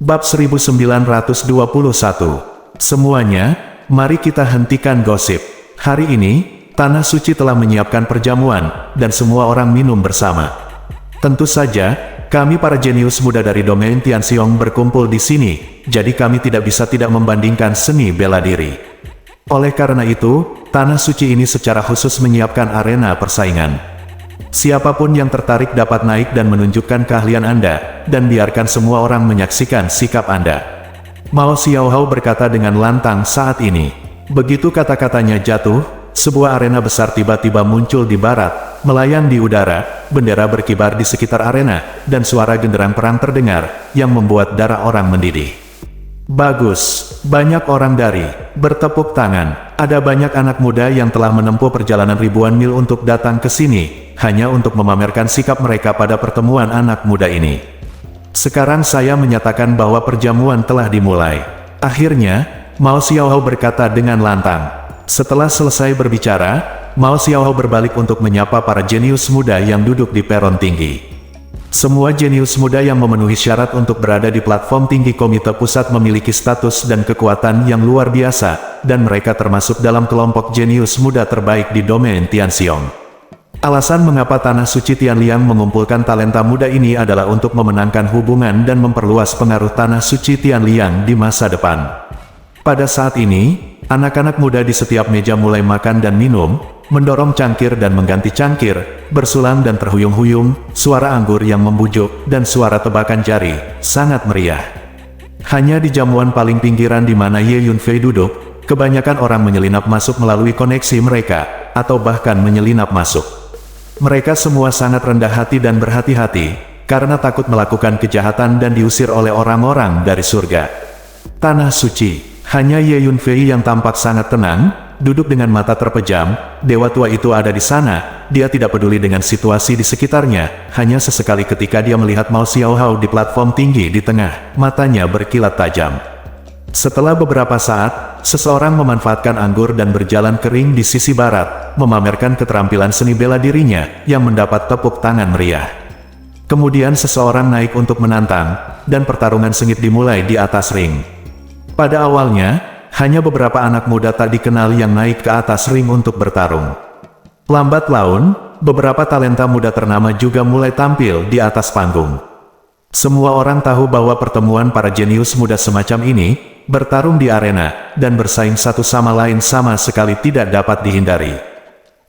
Bab 1921. Semuanya, mari kita hentikan gosip. Hari ini, Tanah Suci telah menyiapkan perjamuan, dan semua orang minum bersama. Tentu saja, kami para jenius muda dari domain Tianxiong berkumpul di sini, jadi kami tidak bisa tidak membandingkan seni bela diri. Oleh karena itu, Tanah Suci ini secara khusus menyiapkan arena persaingan. Siapapun yang tertarik dapat naik dan menunjukkan keahlian Anda, dan biarkan semua orang menyaksikan sikap Anda. Mao Xiaohao berkata dengan lantang saat ini. Begitu kata-katanya jatuh, sebuah arena besar tiba-tiba muncul di barat, melayang di udara, bendera berkibar di sekitar arena, dan suara genderang perang terdengar, yang membuat darah orang mendidih. Bagus, banyak orang bertepuk tangan. Ada banyak anak muda yang telah menempuh perjalanan ribuan mil untuk datang ke sini, hanya untuk memamerkan sikap mereka pada pertemuan anak muda ini. Sekarang saya menyatakan bahwa perjamuan telah dimulai. Akhirnya, Mao Xiaohao berkata dengan lantang. Setelah selesai berbicara, Mao Xiaohao berbalik untuk menyapa para jenius muda yang duduk di peron tinggi. Semua jenius muda yang memenuhi syarat untuk berada di platform tinggi komite pusat memiliki status dan kekuatan yang luar biasa, dan mereka termasuk dalam kelompok jenius muda terbaik di domain Tianxiong. Alasan mengapa Tanah Suci Tianliang mengumpulkan talenta muda ini adalah untuk memenangkan hubungan dan memperluas pengaruh Tanah Suci Tianliang di masa depan. Pada saat ini, anak-anak muda di setiap meja mulai makan dan minum, mendorong cangkir dan mengganti cangkir, bersulang dan terhuyung-huyung, suara anggur yang membujuk, dan suara tebakan jari, sangat meriah. Hanya di jamuan paling pinggiran di mana Ye Yunfei duduk, kebanyakan orang menyelinap masuk melalui koneksi mereka, atau bahkan menyelinap masuk. Mereka semua sangat rendah hati dan berhati-hati, karena takut melakukan kejahatan dan diusir oleh orang-orang dari surga. Tanah Suci. Hanya Ye Yunfei yang tampak sangat tenang, duduk dengan mata terpejam. Dewa tua itu ada di sana, dia tidak peduli dengan situasi di sekitarnya, hanya sesekali ketika dia melihat Mao Xiaohao di platform tinggi di tengah, matanya berkilat tajam. Setelah beberapa saat, seseorang memanfaatkan anggur dan berjalan kering di sisi barat, memamerkan keterampilan seni bela dirinya, yang mendapat tepuk tangan meriah. Kemudian seseorang naik untuk menantang, dan pertarungan sengit dimulai di atas ring. Pada awalnya, hanya beberapa anak muda tak dikenal yang naik ke atas ring untuk bertarung. Lambat laun, beberapa talenta muda ternama juga mulai tampil di atas panggung. Semua orang tahu bahwa pertemuan para jenius muda semacam ini, bertarung di arena, dan bersaing satu sama lain sama sekali tidak dapat dihindari.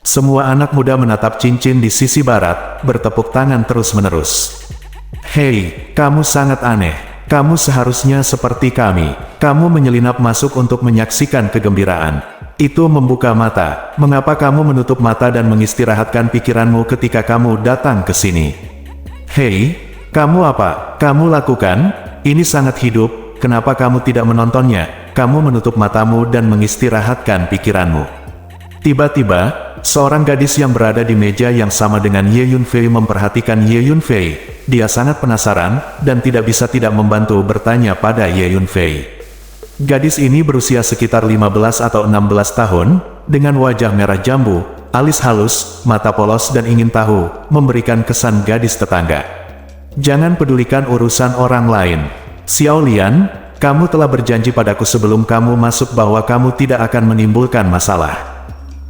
Semua anak muda menatap cincin di sisi barat, bertepuk tangan terus-menerus. Hei, kamu sangat aneh. Kamu seharusnya seperti kami. Kamu menyelinap masuk untuk menyaksikan kegembiraan. Itu membuka mata. Mengapa kamu menutup mata dan mengistirahatkan pikiranmu ketika kamu datang ke sini? Hei, kamu apa? Kamu lakukan? Ini sangat hidup. Kenapa kamu tidak menontonnya? Kamu menutup matamu dan mengistirahatkan pikiranmu. Tiba-tiba, seorang gadis yang berada di meja yang sama dengan Ye Yunfei memperhatikan Ye Yunfei. Dia sangat penasaran, dan tidak bisa tidak membantu bertanya pada Ye Yunfei. Gadis ini berusia sekitar 15 atau 16 tahun, dengan wajah merah jambu, alis halus, mata polos dan ingin tahu, memberikan kesan gadis tetangga. Jangan pedulikan urusan orang lain. Xiao Lian, kamu telah berjanji padaku sebelum kamu masuk bahwa kamu tidak akan menimbulkan masalah.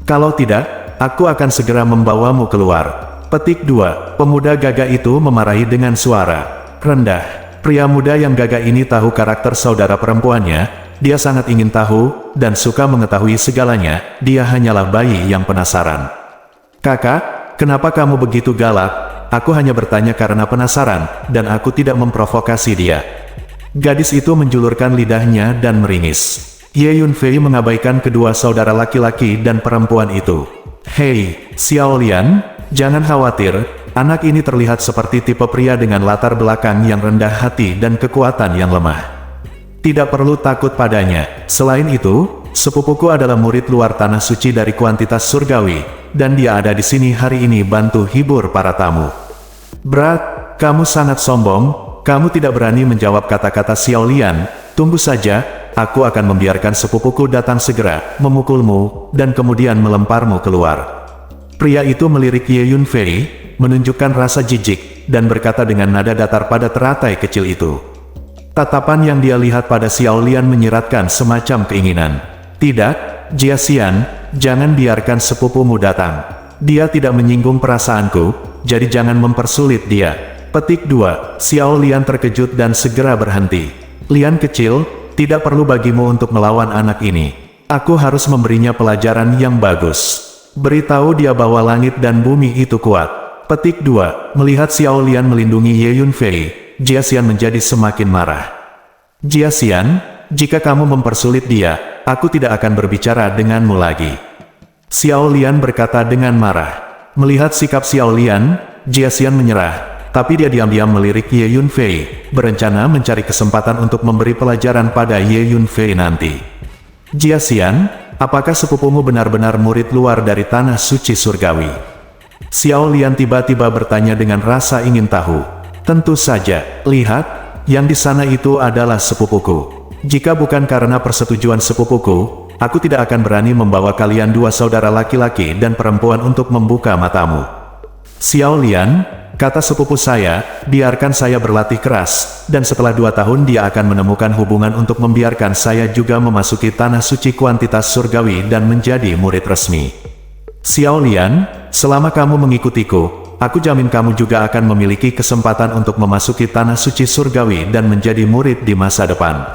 Kalau tidak, aku akan segera membawamu keluar. Petik 2. Pemuda gagah itu memarahi dengan suara rendah. Pria muda yang gagah ini tahu karakter saudara perempuannya, dia sangat ingin tahu, dan suka mengetahui segalanya, dia hanyalah bayi yang penasaran. Kakak, kenapa kamu begitu galak? Aku hanya bertanya karena penasaran, dan aku tidak memprovokasi dia. Gadis itu menjulurkan lidahnya dan meringis. Ye Yunfei mengabaikan kedua saudara laki-laki dan perempuan itu. Hei, Xiao Lian, jangan khawatir, anak ini terlihat seperti tipe pria dengan latar belakang yang rendah hati dan kekuatan yang lemah. Tidak perlu takut padanya. Selain itu, sepupuku adalah murid luar Tanah Suci dari kuantitas surgawi, dan dia ada di sini hari ini bantu hibur para tamu. Berat, kamu sangat sombong, kamu tidak berani menjawab kata-kata Xiao Lian. Tunggu saja, aku akan membiarkan sepupuku datang segera, memukulmu, dan kemudian melemparmu keluar. Pria itu melirik Ye Yunfei, menunjukkan rasa jijik, dan berkata dengan nada datar pada teratai kecil itu. Tatapan yang dia lihat pada Xiao Lian menyiratkan semacam keinginan. Tidak, Jia Xian, jangan biarkan sepupumu datang. Dia tidak menyinggung perasaanku, jadi jangan mempersulit dia. Petik 2. Xiao Lian terkejut dan segera berhenti. Lian kecil, tidak perlu bagimu untuk melawan anak ini. Aku harus memberinya pelajaran yang bagus. Beritahu dia bahwa langit dan bumi itu kuat. Petik 2. Melihat Xiao Lian melindungi Ye Yunfei, Jia Xian menjadi semakin marah. Jia Xian, jika kamu mempersulit dia, aku tidak akan berbicara denganmu lagi. Xiao Lian berkata dengan marah. Melihat sikap Xiao Lian, Jia Xian menyerah, tapi dia diam-diam melirik Ye Yunfei, berencana mencari kesempatan untuk memberi pelajaran pada Ye Yunfei nanti. Jia Xian, apakah sepupumu benar-benar murid luar dari tanah suci surgawi? Xiao Lian tiba-tiba bertanya dengan rasa ingin tahu. Tentu saja, lihat, yang di sana itu adalah sepupuku. Jika bukan karena persetujuan sepupuku, aku tidak akan berani membawa kalian dua saudara laki-laki dan perempuan untuk membuka matamu. Xiao Lian, kata sepupu saya, biarkan saya berlatih keras, dan setelah 2 tahun dia akan menemukan hubungan untuk membiarkan saya juga memasuki tanah suci kuantitas surgawi dan menjadi murid resmi. Xiao Lian, selama kamu mengikutiku, aku jamin kamu juga akan memiliki kesempatan untuk memasuki tanah suci surgawi dan menjadi murid di masa depan.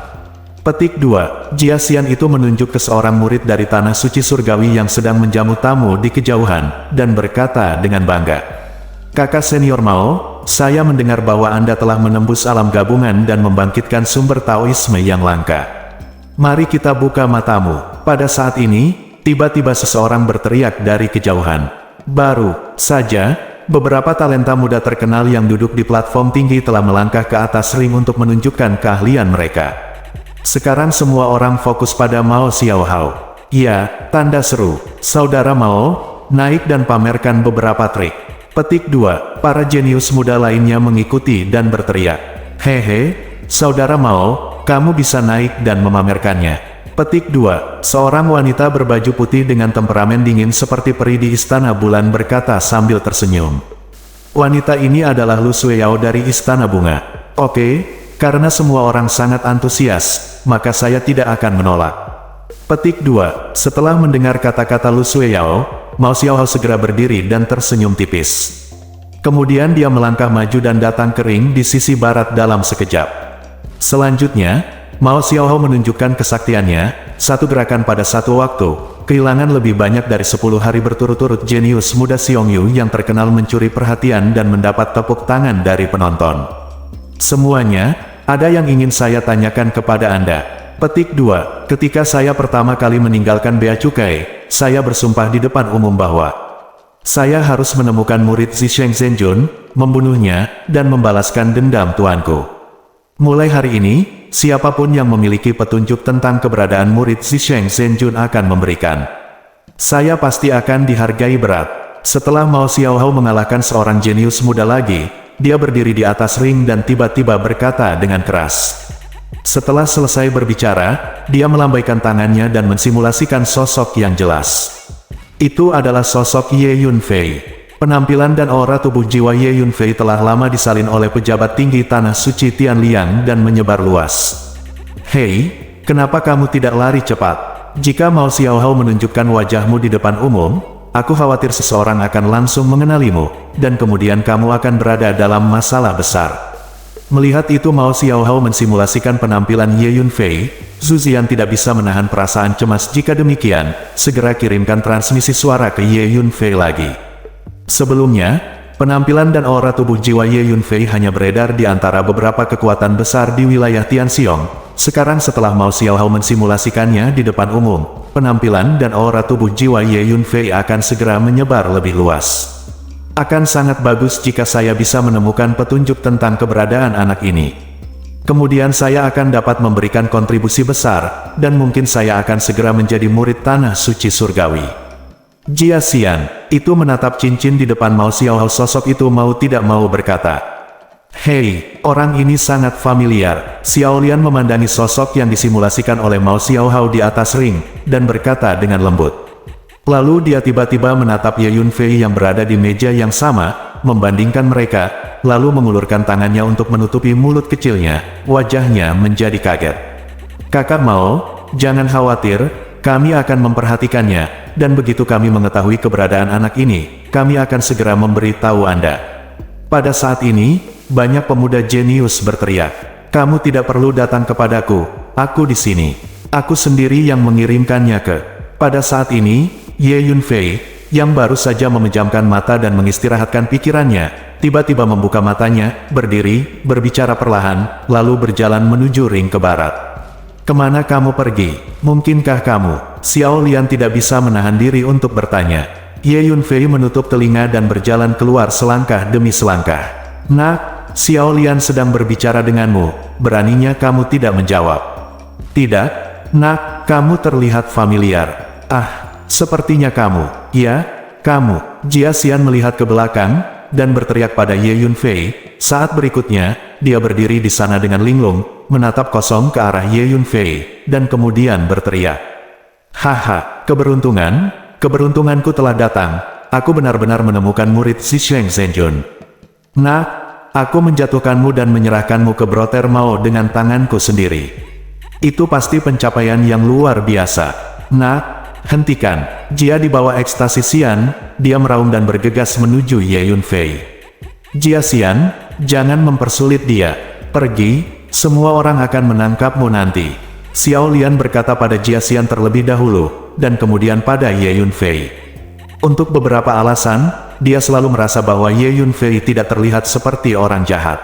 Petik 2. Jia Xian itu menunjuk ke seorang murid dari tanah suci surgawi yang sedang menjamu tamu di kejauhan, dan berkata dengan bangga. Kakak senior Mao, saya mendengar bahwa Anda telah menembus alam gabungan dan membangkitkan sumber Taoisme yang langka. Mari kita buka matamu. Pada saat ini, tiba-tiba seseorang berteriak dari kejauhan. Baru saja, beberapa talenta muda terkenal yang duduk di platform tinggi telah melangkah ke atas ring untuk menunjukkan keahlian mereka. Sekarang semua orang fokus pada Mao Xiaohao. Ya, tanda seru. Saudara Mao, naik dan pamerkan beberapa trik. Petik 2. Para jenius muda lainnya mengikuti dan berteriak. Hehe, Saudara Mao, kamu bisa naik dan memamerkannya. Petik 2. Seorang wanita berbaju putih dengan temperamen dingin seperti peri di Istana Bulan berkata sambil tersenyum. Wanita ini adalah Lu Sueyao dari Istana Bunga. Oke, karena semua orang sangat antusias, maka saya tidak akan menolak. Petik 2. Setelah mendengar kata-kata Lu Sueyao, Mao Xiaohao segera berdiri dan tersenyum tipis. Kemudian dia melangkah maju dan datang ke ring di sisi barat dalam sekejap. Selanjutnya, Mao Xiaohao menunjukkan kesaktiannya, satu gerakan pada satu waktu, kehilangan lebih banyak dari 10 hari berturut-turut jenius muda Xiongyu yang terkenal mencuri perhatian dan mendapat tepuk tangan dari penonton. Semuanya, ada yang ingin saya tanyakan kepada Anda. Petik 2. Ketika saya pertama kali meninggalkan Bea Cukai, saya bersumpah di depan umum bahwa saya harus menemukan murid Zisheng Zhenjun, membunuhnya, dan membalaskan dendam tuanku. Mulai hari ini, siapapun yang memiliki petunjuk tentang keberadaan murid Zisheng Zhenjun akan memberikan. Saya pasti akan dihargai berat. Setelah Mao Xiaohao mengalahkan seorang jenius muda lagi, dia berdiri di atas ring dan tiba-tiba berkata dengan keras. Setelah selesai berbicara, dia melambaikan tangannya dan mensimulasikan sosok yang jelas. Itu adalah sosok Ye Yunfei. Penampilan dan aura tubuh jiwa Ye Yunfei telah lama disalin oleh pejabat tinggi tanah suci Tianliang dan menyebar luas. Hei, kenapa kamu tidak lari cepat? Jika Mao Xiaohao menunjukkan wajahmu di depan umum, aku khawatir seseorang akan langsung mengenalimu, dan kemudian kamu akan berada dalam masalah besar. Melihat itu Mao Xiaohao mensimulasikan penampilan Ye Yunfei. Zhu Ziyan tidak bisa menahan perasaan cemas. Jika demikian, segera kirimkan transmisi suara ke Ye Yunfei lagi. Sebelumnya, penampilan dan aura tubuh jiwa Ye Yunfei hanya beredar di antara beberapa kekuatan besar di wilayah Tianxiong. Sekarang setelah Mao Xiaohao mensimulasikannya di depan umum, penampilan dan aura tubuh jiwa Ye Yunfei akan segera menyebar lebih luas. Akan sangat bagus jika saya bisa menemukan petunjuk tentang keberadaan anak ini. Kemudian saya akan dapat memberikan kontribusi besar, dan mungkin saya akan segera menjadi murid tanah suci surgawi. Jia Xian, itu menatap cincin di depan Mao Xiaohao. Sosok itu mau tidak mau berkata, Hei, orang ini sangat familiar. Xiao Lian memandangi sosok yang disimulasikan oleh Mao Xiaohao di atas ring, dan berkata dengan lembut. Lalu dia tiba-tiba menatap Ye Yunfei yang berada di meja yang sama, membandingkan mereka, lalu mengulurkan tangannya untuk menutupi mulut kecilnya. Wajahnya menjadi kaget. Kakak Mao, jangan khawatir, kami akan memperhatikannya, dan begitu kami mengetahui keberadaan anak ini, kami akan segera memberitahu Anda. Pada saat ini, banyak pemuda jenius berteriak, kamu tidak perlu datang kepadaku, aku di sini. Aku sendiri yang mengirimkannya ke. Pada saat ini, Ye Yunfei, yang baru saja memejamkan mata dan mengistirahatkan pikirannya, tiba-tiba membuka matanya, berdiri, berbicara perlahan, lalu berjalan menuju ring ke barat. Kemana kamu pergi? Mungkinkah kamu? Xiao Lian tidak bisa menahan diri untuk bertanya. Ye Yunfei menutup telinga dan berjalan keluar selangkah demi selangkah. Nak, Xiao Lian sedang berbicara denganmu, beraninya kamu tidak menjawab. Tidak, nak, kamu terlihat familiar. Ah, sepertinya kamu. Ya, kamu. Jia Xian melihat ke belakang, dan berteriak pada Ye Yunfei. Saat berikutnya, dia berdiri di sana dengan linglung, menatap kosong ke arah Ye Yunfei, dan kemudian berteriak. Haha, keberuntunganku telah datang, aku benar-benar menemukan murid si Sheng Zhenjun. Nak, aku menjatuhkanmu dan menyerahkanmu ke Brother Mao dengan tanganku sendiri. Itu pasti pencapaian yang luar biasa. Nak, hentikan. Jia di bawah ekstasi Xian, dia meraung dan bergegas menuju Ye Yunfei. Jia Xian, jangan mempersulit dia. Pergi, semua orang akan menangkapmu nanti. Xiao Lian berkata pada Jia Xian terlebih dahulu, dan kemudian pada Ye Yunfei. Untuk beberapa alasan, dia selalu merasa bahwa Ye Yunfei tidak terlihat seperti orang jahat.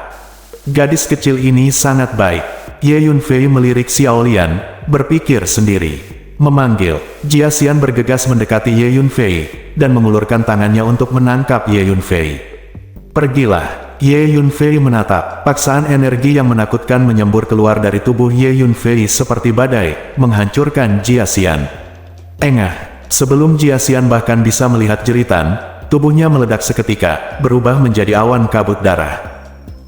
Gadis kecil ini sangat baik. Ye Yunfei melirik Xiao Lian, berpikir sendiri. Memanggil, Jia Xian bergegas mendekati Ye Yunfei, dan mengulurkan tangannya untuk menangkap Ye Yunfei. Pergilah. Ye Yunfei menatap. Paksaan energi yang menakutkan menyembur keluar dari tubuh Ye Yunfei seperti badai, menghancurkan Jia Xian. Engah. Sebelum Jia Xian bahkan bisa melihat jeritan, tubuhnya meledak seketika, berubah menjadi awan kabut darah.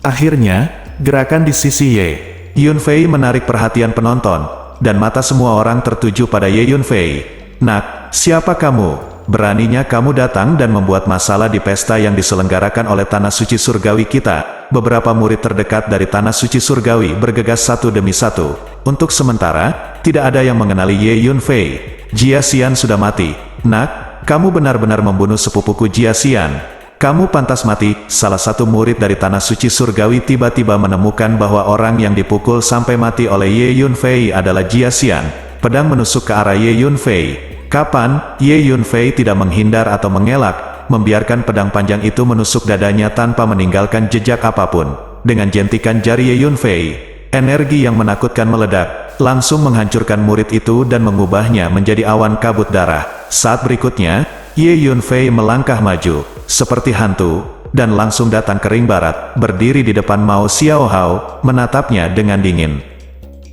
Akhirnya, gerakan di sisi Ye Yunfei menarik perhatian penonton, dan mata semua orang tertuju pada Ye Yunfei. Nak, siapa kamu? Beraninya kamu datang dan membuat masalah di pesta yang diselenggarakan oleh Tanah Suci Surgawi kita. Beberapa murid terdekat dari Tanah Suci Surgawi bergegas satu demi satu. Untuk sementara, tidak ada yang mengenali Ye Yunfei. Jia Xian sudah mati. Nak, kamu benar-benar membunuh sepupuku Jia Xian. Kamu pantas mati. Salah satu murid dari Tanah Suci Surgawi tiba-tiba menemukan bahwa orang yang dipukul sampai mati oleh Ye Yunfei adalah Jia Xian. Pedang menusuk ke arah Ye Yunfei. Kapan, Ye Yunfei tidak menghindar atau mengelak, membiarkan pedang panjang itu menusuk dadanya tanpa meninggalkan jejak apapun. Dengan jentikan jari Ye Yunfei, energi yang menakutkan meledak, langsung menghancurkan murid itu dan mengubahnya menjadi awan kabut darah. Saat berikutnya, Ye Yunfei melangkah maju, seperti hantu, dan langsung datang ke ring barat, berdiri di depan Mao Xiaohao, menatapnya dengan dingin.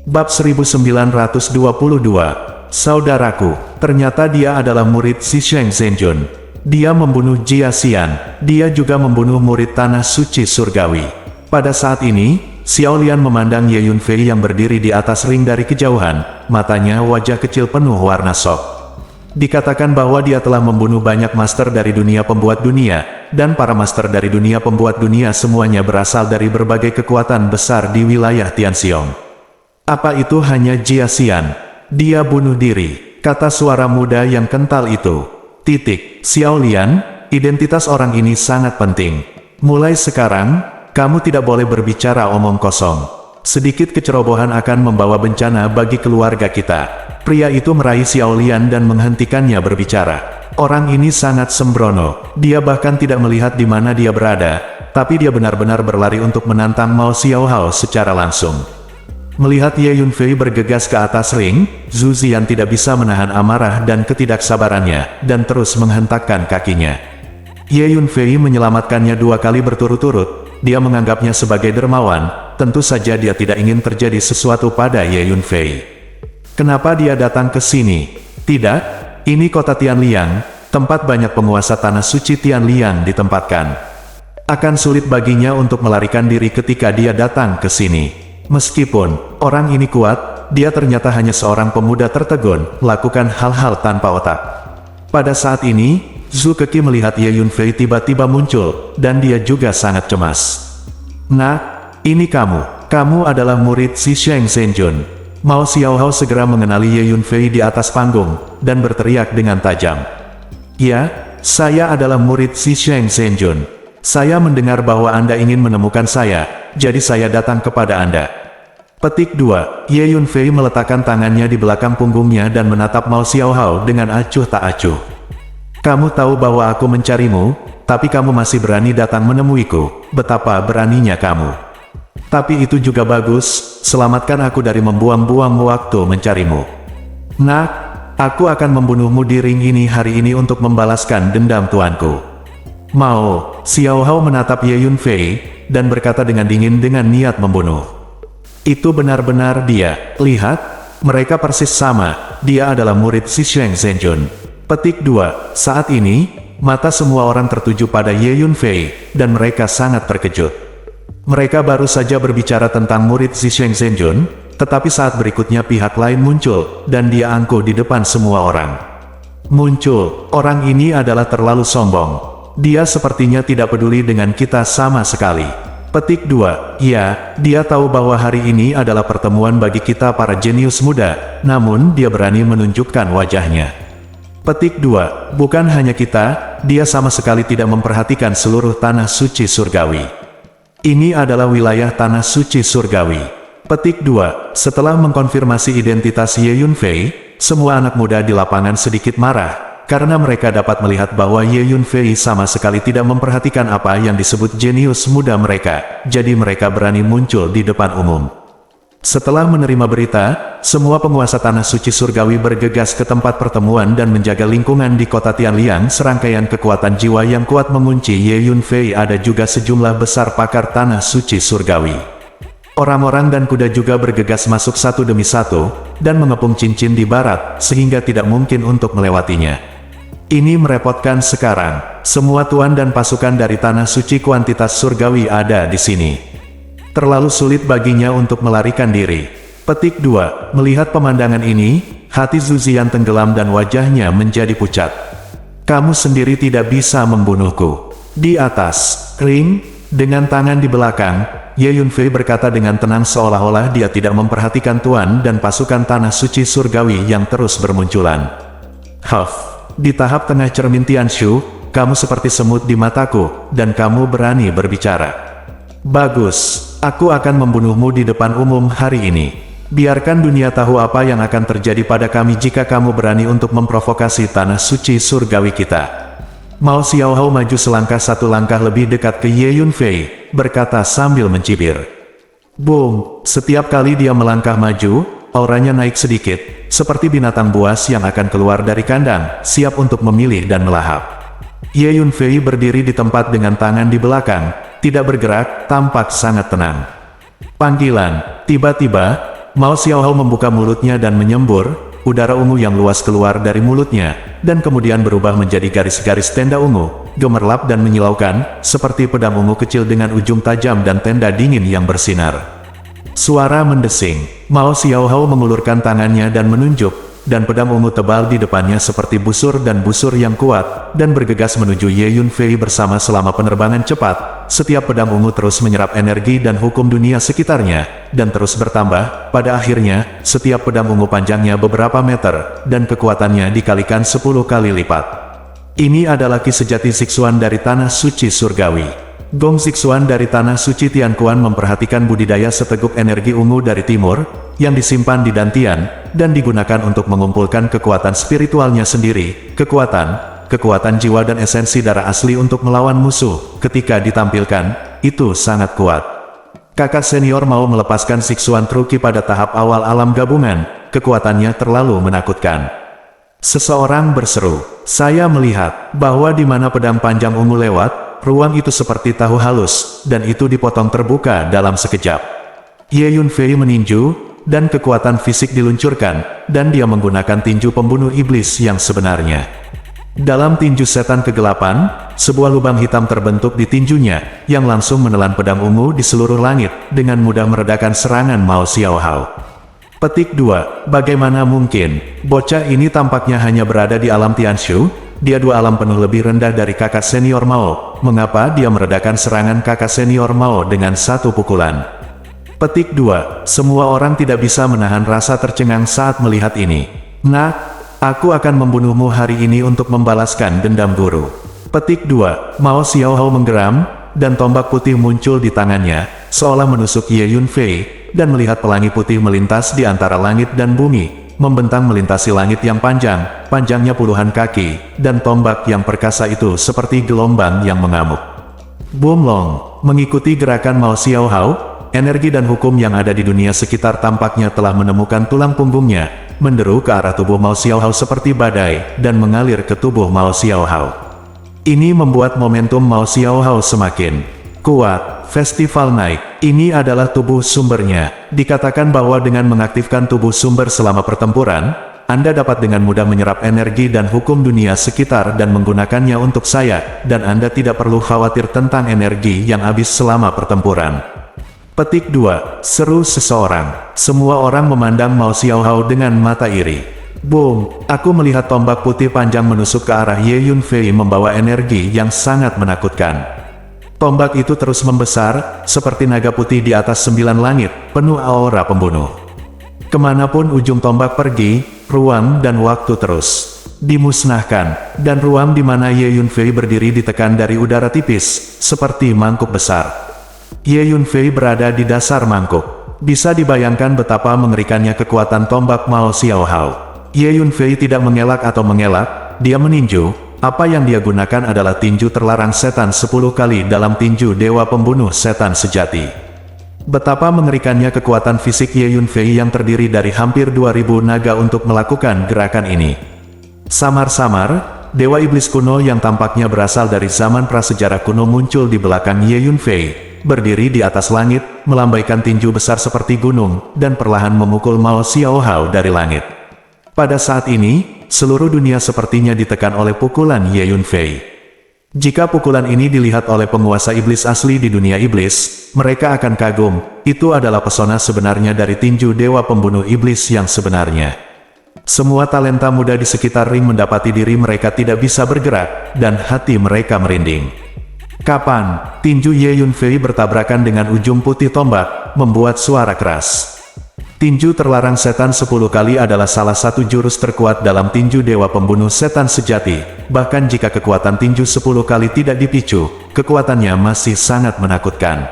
Bab 1922. Saudaraku, ternyata dia adalah murid si Sheng Zhenjun. Dia membunuh Jia Xian, dia juga membunuh murid Tanah Suci Surgawi. Pada saat ini, Xiao Lian memandang Ye Yunfei yang berdiri di atas ring dari kejauhan, matanya wajah kecil penuh warna shock. Dikatakan bahwa dia telah membunuh banyak master dari dunia pembuat dunia, dan para master dari dunia pembuat dunia semuanya berasal dari berbagai kekuatan besar di wilayah Tianxiong. Apa itu hanya Jia Xian? Dia bunuh diri, kata suara muda yang kental itu. Xiao Lian, identitas orang ini sangat penting. Mulai sekarang, kamu tidak boleh berbicara omong kosong. Sedikit kecerobohan akan membawa bencana bagi keluarga kita. Pria itu meraih Xiao Lian dan menghentikannya berbicara. Orang ini sangat sembrono, dia bahkan tidak melihat di mana dia berada, tapi dia benar-benar berlari untuk menantang Mao Xiaohao secara langsung. Melihat Ye Yunfei bergegas ke atas ring, Zhu Ziyan tidak bisa menahan amarah dan ketidaksabarannya, dan terus menghentakkan kakinya. Ye Yunfei menyelamatkannya 2 kali berturut-turut, dia menganggapnya sebagai dermawan, tentu saja dia tidak ingin terjadi sesuatu pada Ye Yunfei. Kenapa dia datang ke sini? Tidak, ini kota Tianliang, tempat banyak penguasa Tanah Suci Tianliang ditempatkan. Akan sulit baginya untuk melarikan diri ketika dia datang ke sini. Meskipun orang ini kuat, dia ternyata hanya seorang pemuda tertegun, lakukan hal-hal tanpa otak. Pada saat ini, Zhu Keki melihat Ye Yunfei tiba-tiba muncul, dan dia juga sangat cemas. Nah, ini kamu. Kamu adalah murid si Sheng Zhenjun. Mao Xiaohao segera mengenali Ye Yunfei di atas panggung, dan berteriak dengan tajam. Ya, saya adalah murid si Sheng Zhenjun. Saya mendengar bahwa Anda ingin menemukan saya, jadi saya datang kepada Anda. Petik 2. Ye Yunfei meletakkan tangannya di belakang punggungnya dan menatap Mao Xiaohao dengan acuh tak acuh. Kamu tahu bahwa aku mencarimu, tapi kamu masih berani datang menemuiku. Betapa beraninya kamu. Tapi itu juga bagus, selamatkan aku dari membuang-buang waktu mencarimu. Nah, aku akan membunuhmu di ring ini hari ini untuk membalaskan dendam tuanku. Mao Xiaohao menatap Ye Yunfei, dan berkata dengan dingin dengan niat membunuh. Itu benar-benar dia. Lihat, mereka persis sama, dia adalah murid si Sheng Zhenjun. Petik 2. Saat ini, mata semua orang tertuju pada Ye Yunfei, dan mereka sangat terkejut. Mereka baru saja berbicara tentang murid si Sheng Zhenjun, tetapi saat berikutnya pihak lain muncul, dan dia angkuh di depan semua orang. Muncul, orang ini adalah terlalu sombong. Dia sepertinya tidak peduli dengan kita sama sekali. Petik 2. Ya, dia tahu bahwa hari ini adalah pertemuan bagi kita para jenius muda, namun dia berani menunjukkan wajahnya. Petik 2. Bukan hanya kita, dia sama sekali tidak memperhatikan seluruh tanah suci surgawi. Ini adalah wilayah tanah suci surgawi. Petik 2. Setelah mengkonfirmasi identitas Ye Yunfei, semua anak muda di lapangan sedikit marah, karena mereka dapat melihat bahwa Ye Yunfei sama sekali tidak memperhatikan apa yang disebut jenius muda mereka, jadi mereka berani muncul di depan umum. Setelah menerima berita, semua penguasa tanah suci surgawi bergegas ke tempat pertemuan dan menjaga lingkungan di kota Tianliang. Serangkaian kekuatan jiwa yang kuat mengunci Ye Yunfei. Ada juga sejumlah besar pakar tanah suci surgawi. Orang-orang dan kuda juga bergegas masuk satu demi satu, dan mengepung cincin di barat, sehingga tidak mungkin untuk melewatinya. Ini merepotkan sekarang. Semua tuan dan pasukan dari tanah suci kuantitas surgawi ada di sini. Terlalu sulit baginya untuk melarikan diri. Petik 2. Melihat pemandangan ini, hati Zuzian tenggelam dan wajahnya menjadi pucat. Kamu sendiri tidak bisa membunuhku. Di atas ring, dengan tangan di belakang, Ye Yunfei berkata dengan tenang seolah-olah dia tidak memperhatikan tuan dan pasukan tanah suci surgawi yang terus bermunculan. Huff. Di tahap tengah cermin Tianshu, kamu seperti semut di mataku, dan kamu berani berbicara. Bagus, aku akan membunuhmu di depan umum hari ini. Biarkan dunia tahu apa yang akan terjadi pada kami jika kamu berani untuk memprovokasi tanah suci surgawi kita. Mao Xiaohao maju selangkah satu langkah lebih dekat ke Ye Yunfei, berkata sambil mencibir. Boom, setiap kali dia melangkah maju, auranya naik sedikit, seperti binatang buas yang akan keluar dari kandang, siap untuk memilih dan melahap. Ye Yunfei berdiri di tempat dengan tangan di belakang, tidak bergerak, tampak sangat tenang. Panggilan. Tiba-tiba, Mao Xiaohao membuka mulutnya dan menyembur, udara ungu yang luas keluar dari mulutnya, dan kemudian berubah menjadi garis-garis tenda ungu, gemerlap dan menyilaukan, seperti pedang ungu kecil dengan ujung tajam dan tenda dingin yang bersinar. Suara mendesing. Mao Xiaohao mengulurkan tangannya dan menunjuk, dan pedang ungu tebal di depannya seperti busur dan busur yang kuat, dan bergegas menuju Ye Yunfei bersama selama penerbangan cepat. Setiap pedang ungu terus menyerap energi dan hukum dunia sekitarnya, dan terus bertambah. Pada akhirnya, setiap pedang ungu panjangnya beberapa meter, dan kekuatannya dikalikan 10 kali lipat. Ini adalah ki sejati Zixuan dari tanah suci surgawi. Gong Zixuan dari tanah suci Tianquan memperhatikan budidaya seteguk energi ungu dari timur, yang disimpan di Dantian, dan digunakan untuk mengumpulkan kekuatan spiritualnya sendiri, kekuatan jiwa dan esensi darah asli untuk melawan musuh. Ketika ditampilkan, itu sangat kuat. Kakak senior mau melepaskan Zixuan Truki pada tahap awal alam gabungan, kekuatannya terlalu menakutkan. Seseorang berseru, saya melihat bahwa di mana pedang panjang ungu lewat, ruang itu seperti tahu halus, dan itu dipotong terbuka dalam sekejap. Ye Yunfei meninju, dan kekuatan fisik diluncurkan, dan dia menggunakan tinju pembunuh iblis yang sebenarnya. Dalam tinju setan kegelapan, sebuah lubang hitam terbentuk di tinjunya, yang langsung menelan pedang ungu di seluruh langit, dengan mudah meredakan serangan Mao Xiaohao. Petik 2. Bagaimana mungkin? Bocah ini tampaknya hanya berada di alam Tianshu, dia dua alam penuh lebih rendah dari kakak senior Mao. Mengapa dia meredakan serangan kakak senior Mao dengan satu pukulan? Petik 2. Semua orang tidak bisa menahan rasa tercengang saat melihat ini. Nah, aku akan membunuhmu hari ini untuk membalaskan dendam guru. Petik 2. Mao Xiaohao menggeram, dan tombak putih muncul di tangannya, seolah menusuk Ye Yunfei, dan melihat pelangi putih melintas di antara langit dan bumi, membentang melintasi langit yang panjangnya puluhan kaki, dan tombak yang perkasa itu seperti gelombang yang mengamuk. Bumlong, mengikuti gerakan Mao Xiaohao, energi dan hukum yang ada di dunia sekitar tampaknya telah menemukan tulang punggungnya, menderu ke arah tubuh Mao Xiaohao seperti badai, dan mengalir ke tubuh Mao Xiaohao. Ini membuat momentum Mao Xiaohao semakin kuat. Festival naik. Ini adalah tubuh sumbernya. Dikatakan bahwa dengan mengaktifkan tubuh sumber selama pertempuran, Anda dapat dengan mudah menyerap energi dan hukum dunia sekitar dan menggunakannya untuk saya, dan Anda tidak perlu khawatir tentang energi yang habis selama pertempuran. Petik 2. Seru seseorang. Semua orang memandang Mao Xiaohao dengan mata iri. Boom! Aku melihat tombak putih panjang menusuk ke arah Ye Yunfei membawa energi yang sangat menakutkan. Tombak itu terus membesar, seperti naga putih di atas 9 langit, penuh aura pembunuh. Kemanapun ujung tombak pergi, ruang dan waktu terus dimusnahkan, dan ruang di mana Ye Yunfei berdiri ditekan dari udara tipis, seperti mangkuk besar. Ye Yunfei berada di dasar mangkuk. Bisa dibayangkan betapa mengerikannya kekuatan tombak Mao Xiaohao. Ye Yunfei tidak mengelak atau mengelak, dia meninju. Apa yang dia gunakan adalah tinju terlarang setan 10 kali dalam tinju dewa pembunuh setan sejati. Betapa mengerikannya kekuatan fisik Ye Yunfei yang terdiri dari hampir 2000 naga untuk melakukan gerakan ini. Samar-samar, dewa iblis kuno yang tampaknya berasal dari zaman prasejarah kuno muncul di belakang Ye Yunfei, berdiri di atas langit, melambaikan tinju besar seperti gunung, dan perlahan memukul Mao Xiaohao dari langit. Pada saat ini, seluruh dunia sepertinya ditekan oleh pukulan Ye Yunfei. Jika pukulan ini dilihat oleh penguasa iblis asli di dunia iblis, mereka akan kagum. Itu adalah pesona sebenarnya dari tinju dewa pembunuh iblis yang sebenarnya. Semua talenta muda di sekitar ring mendapati diri mereka tidak bisa bergerak, dan hati mereka merinding. Kapan tinju Ye Yunfei bertabrakan dengan ujung putih tombak, membuat suara keras. Tinju terlarang setan 10 kali adalah salah satu jurus terkuat dalam tinju dewa pembunuh setan sejati. Bahkan jika kekuatan tinju 10 kali tidak dipicu, kekuatannya masih sangat menakutkan.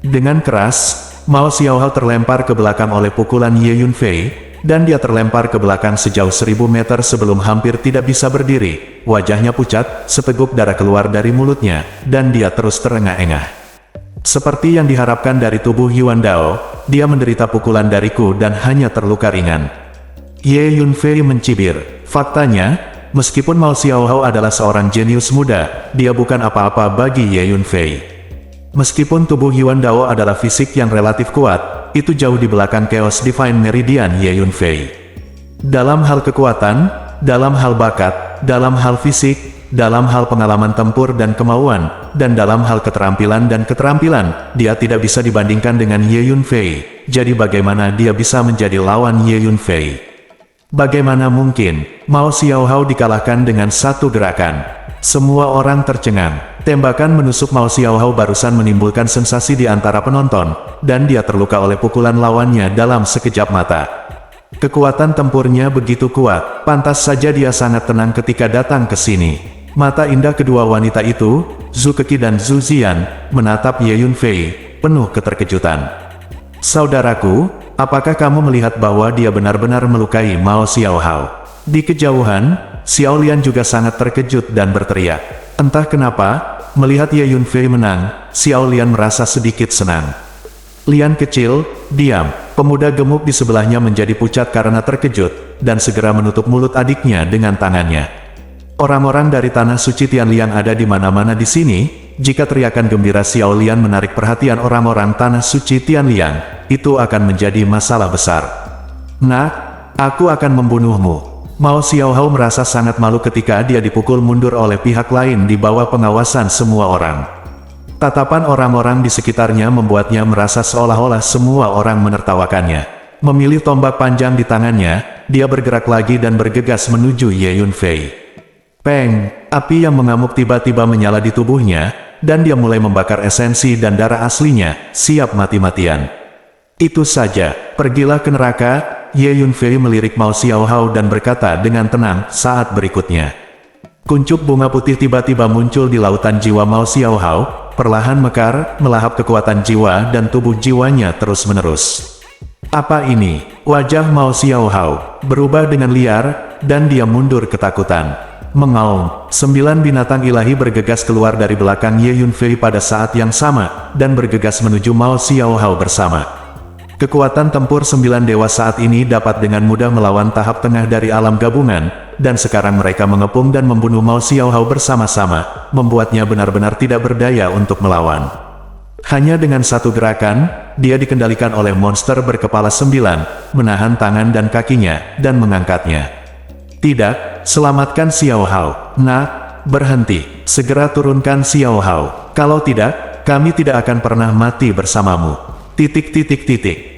Dengan keras, Mao Xiaohao terlempar ke belakang oleh pukulan Ye Yunfei, dan dia terlempar ke belakang sejauh 1000 meter sebelum hampir tidak bisa berdiri. Wajahnya pucat, seteguk darah keluar dari mulutnya, dan dia terus terengah-engah. Seperti yang diharapkan dari tubuh Yuan Dao, dia menderita pukulan dariku dan hanya terluka ringan. Ye Yunfei mencibir. Faktanya, meskipun Mao Xiaohao adalah seorang jenius muda, dia bukan apa-apa bagi Ye Yunfei. Meskipun tubuh Yuan Dao adalah fisik yang relatif kuat, itu jauh di belakang Chaos Divine Meridian Ye Yunfei. Dalam hal kekuatan, dalam hal bakat, dalam hal fisik, dalam hal pengalaman tempur dan kemauan, dan dalam hal keterampilan dan keterampilan, dia tidak bisa dibandingkan dengan Ye Yunfei. Jadi bagaimana dia bisa menjadi lawan Ye Yunfei? Bagaimana mungkin Mao Xiaohao dikalahkan dengan satu gerakan? Semua orang tercengang. Tembakan menusuk Mao Xiaohao barusan menimbulkan sensasi di antara penonton, dan dia terluka oleh pukulan lawannya dalam sekejap mata. Kekuatan tempurnya begitu kuat, pantas saja dia sangat tenang ketika datang ke sini. Mata indah kedua wanita itu, Zhu Keki dan Zhu Ziyan, menatap Ye Yunfei, penuh keterkejutan. Saudaraku, apakah kamu melihat bahwa dia benar-benar melukai Mao Xiaohao? Di kejauhan, Xiao Lian juga sangat terkejut dan berteriak. Entah kenapa, melihat Ye Yunfei menang, Xiao Lian merasa sedikit senang. Lian kecil, diam. Pemuda gemuk di sebelahnya menjadi pucat karena terkejut, dan segera menutup mulut adiknya dengan tangannya. Orang-orang dari Tanah Suci Tianliang ada di mana-mana di sini. Jika teriakan gembira Xiao Lian menarik perhatian orang-orang Tanah Suci Tianliang, itu akan menjadi masalah besar. Nah, aku akan membunuhmu. Mao Xiaohao merasa sangat malu ketika dia dipukul mundur oleh pihak lain di bawah pengawasan semua orang. Tatapan orang-orang di sekitarnya membuatnya merasa seolah-olah semua orang menertawakannya. Memilih tombak panjang di tangannya, dia bergerak lagi dan bergegas menuju Ye Yunfei. Peng, api yang mengamuk tiba-tiba menyala di tubuhnya, dan dia mulai membakar esensi dan darah aslinya, siap mati-matian. Itu saja, pergilah ke neraka. Ye Yunfei melirik Mao Xiaohao dan berkata dengan tenang saat berikutnya. Kuncup bunga putih tiba-tiba muncul di lautan jiwa Mao Xiaohao, perlahan mekar, melahap kekuatan jiwa dan tubuh jiwanya terus-menerus. Apa ini? Wajah Mao Xiaohao berubah dengan liar, dan dia mundur ketakutan. Mengaum, 9 binatang ilahi bergegas keluar dari belakang Ye Yunfei pada saat yang sama, dan bergegas menuju Mao Xiaohao bersama. Kekuatan tempur 9 dewa saat ini dapat dengan mudah melawan tahap tengah dari alam gabungan, dan sekarang mereka mengepung dan membunuh Mao Xiaohao bersama-sama, membuatnya benar-benar tidak berdaya untuk melawan. Hanya dengan satu gerakan, dia dikendalikan oleh monster berkepala 9, menahan tangan dan kakinya, dan mengangkatnya. Tidak, selamatkan Xiaohao. Nak, berhenti, segera turunkan Xiaohao. Kalau tidak, kami tidak akan pernah mati bersamamu.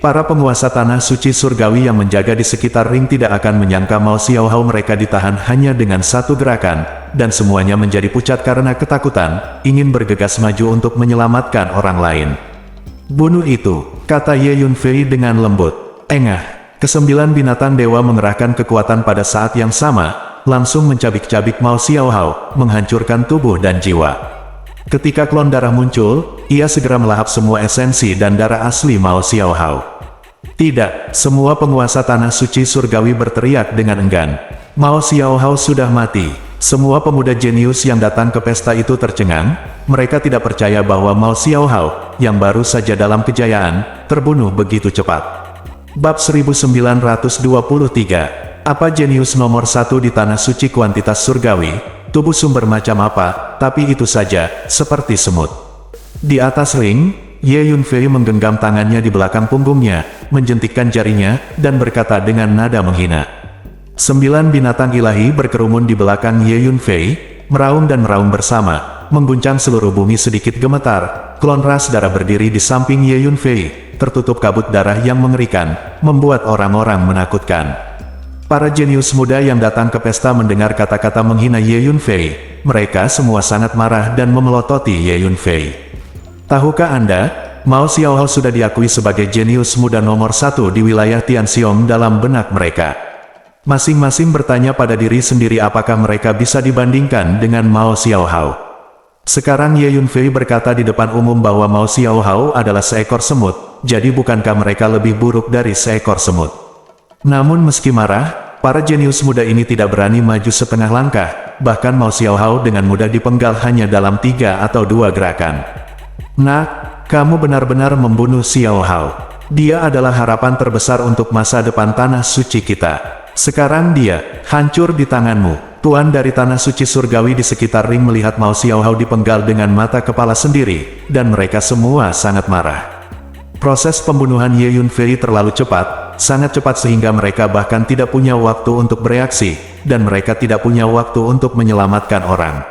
Para penguasa tanah suci surgawi yang menjaga di sekitar ring tidak akan menyangka Mao Xiaohao mereka ditahan hanya dengan satu gerakan, dan semuanya menjadi pucat karena ketakutan, ingin bergegas maju untuk menyelamatkan orang lain. Bunuh itu, kata Ye Yunfei dengan lembut. Engah, ke-9 binatang dewa mengerahkan kekuatan pada saat yang sama, langsung mencabik-cabik Mao Xiaohao, menghancurkan tubuh dan jiwa. Ketika klon darah muncul, ia segera melahap semua esensi dan darah asli Mao Xiaohao. Tidak, semua penguasa tanah suci surgawi berteriak dengan enggan. Mao Xiaohao sudah mati. Semua pemuda jenius yang datang ke pesta itu tercengang, mereka tidak percaya bahwa Mao Xiaohao, yang baru saja dalam kejayaan, terbunuh begitu cepat. Bab 1923. Apa jenius nomor 1 di tanah suci kuantitas surgawi? Tubuh sumber macam apa, tapi itu saja, seperti semut. Di atas ring, Ye Yunfei menggenggam tangannya di belakang punggungnya, menjentikkan jarinya, dan berkata dengan nada menghina. 9 binatang ilahi berkerumun di belakang Ye Yunfei, meraung dan meraung bersama, mengguncang seluruh bumi sedikit gemetar. Klon ras darah berdiri di samping Ye Yunfei, tertutup kabut darah yang mengerikan, membuat orang-orang menakutkan. Para jenius muda yang datang ke pesta mendengar kata-kata menghina Ye Yunfei, mereka semua sangat marah dan memelototi Ye Yunfei. Tahukah Anda, Mao Xiaohao sudah diakui sebagai jenius muda nomor 1 di wilayah Tianxiong dalam benak mereka. Masing-masing bertanya pada diri sendiri apakah mereka bisa dibandingkan dengan Mao Xiaohao. Sekarang Ye Yunfei berkata di depan umum bahwa Mao Xiaohao adalah seekor semut, jadi bukankah mereka lebih buruk dari seekor semut? Namun meski marah, para jenius muda ini tidak berani maju setengah langkah, bahkan Mao Xiaohao dengan mudah dipenggal hanya dalam 3 atau 2 gerakan. Nak, kamu benar-benar membunuh Xiaohao. Dia adalah harapan terbesar untuk masa depan tanah suci kita. Sekarang dia hancur di tanganmu. Tuan dari tanah suci surgawi di sekitar ring melihat Mao Xiaohao dipenggal dengan mata kepala sendiri, dan mereka semua sangat marah. Proses pembunuhan Ye Yunfei terlalu cepat, sangat cepat sehingga mereka bahkan tidak punya waktu untuk bereaksi, dan mereka tidak punya waktu untuk menyelamatkan orang.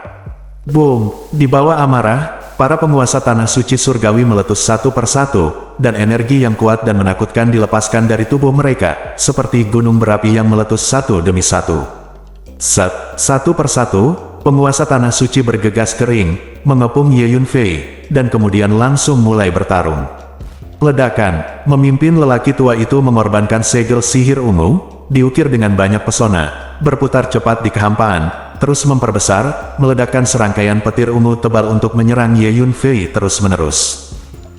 Boom! Di bawah amarah, para penguasa tanah suci surgawi meletus satu persatu, dan energi yang kuat dan menakutkan dilepaskan dari tubuh mereka, seperti gunung berapi yang meletus satu demi satu. Satu persatu, penguasa tanah suci bergegas kering, mengepung Ye Yunfei, dan kemudian langsung mulai bertarung. Ledakan, memimpin lelaki tua itu mengorbankan segel sihir ungu, diukir dengan banyak pesona, berputar cepat di kehampaan, terus memperbesar, meledakkan serangkaian petir ungu tebal untuk menyerang Ye Yunfei terus-menerus.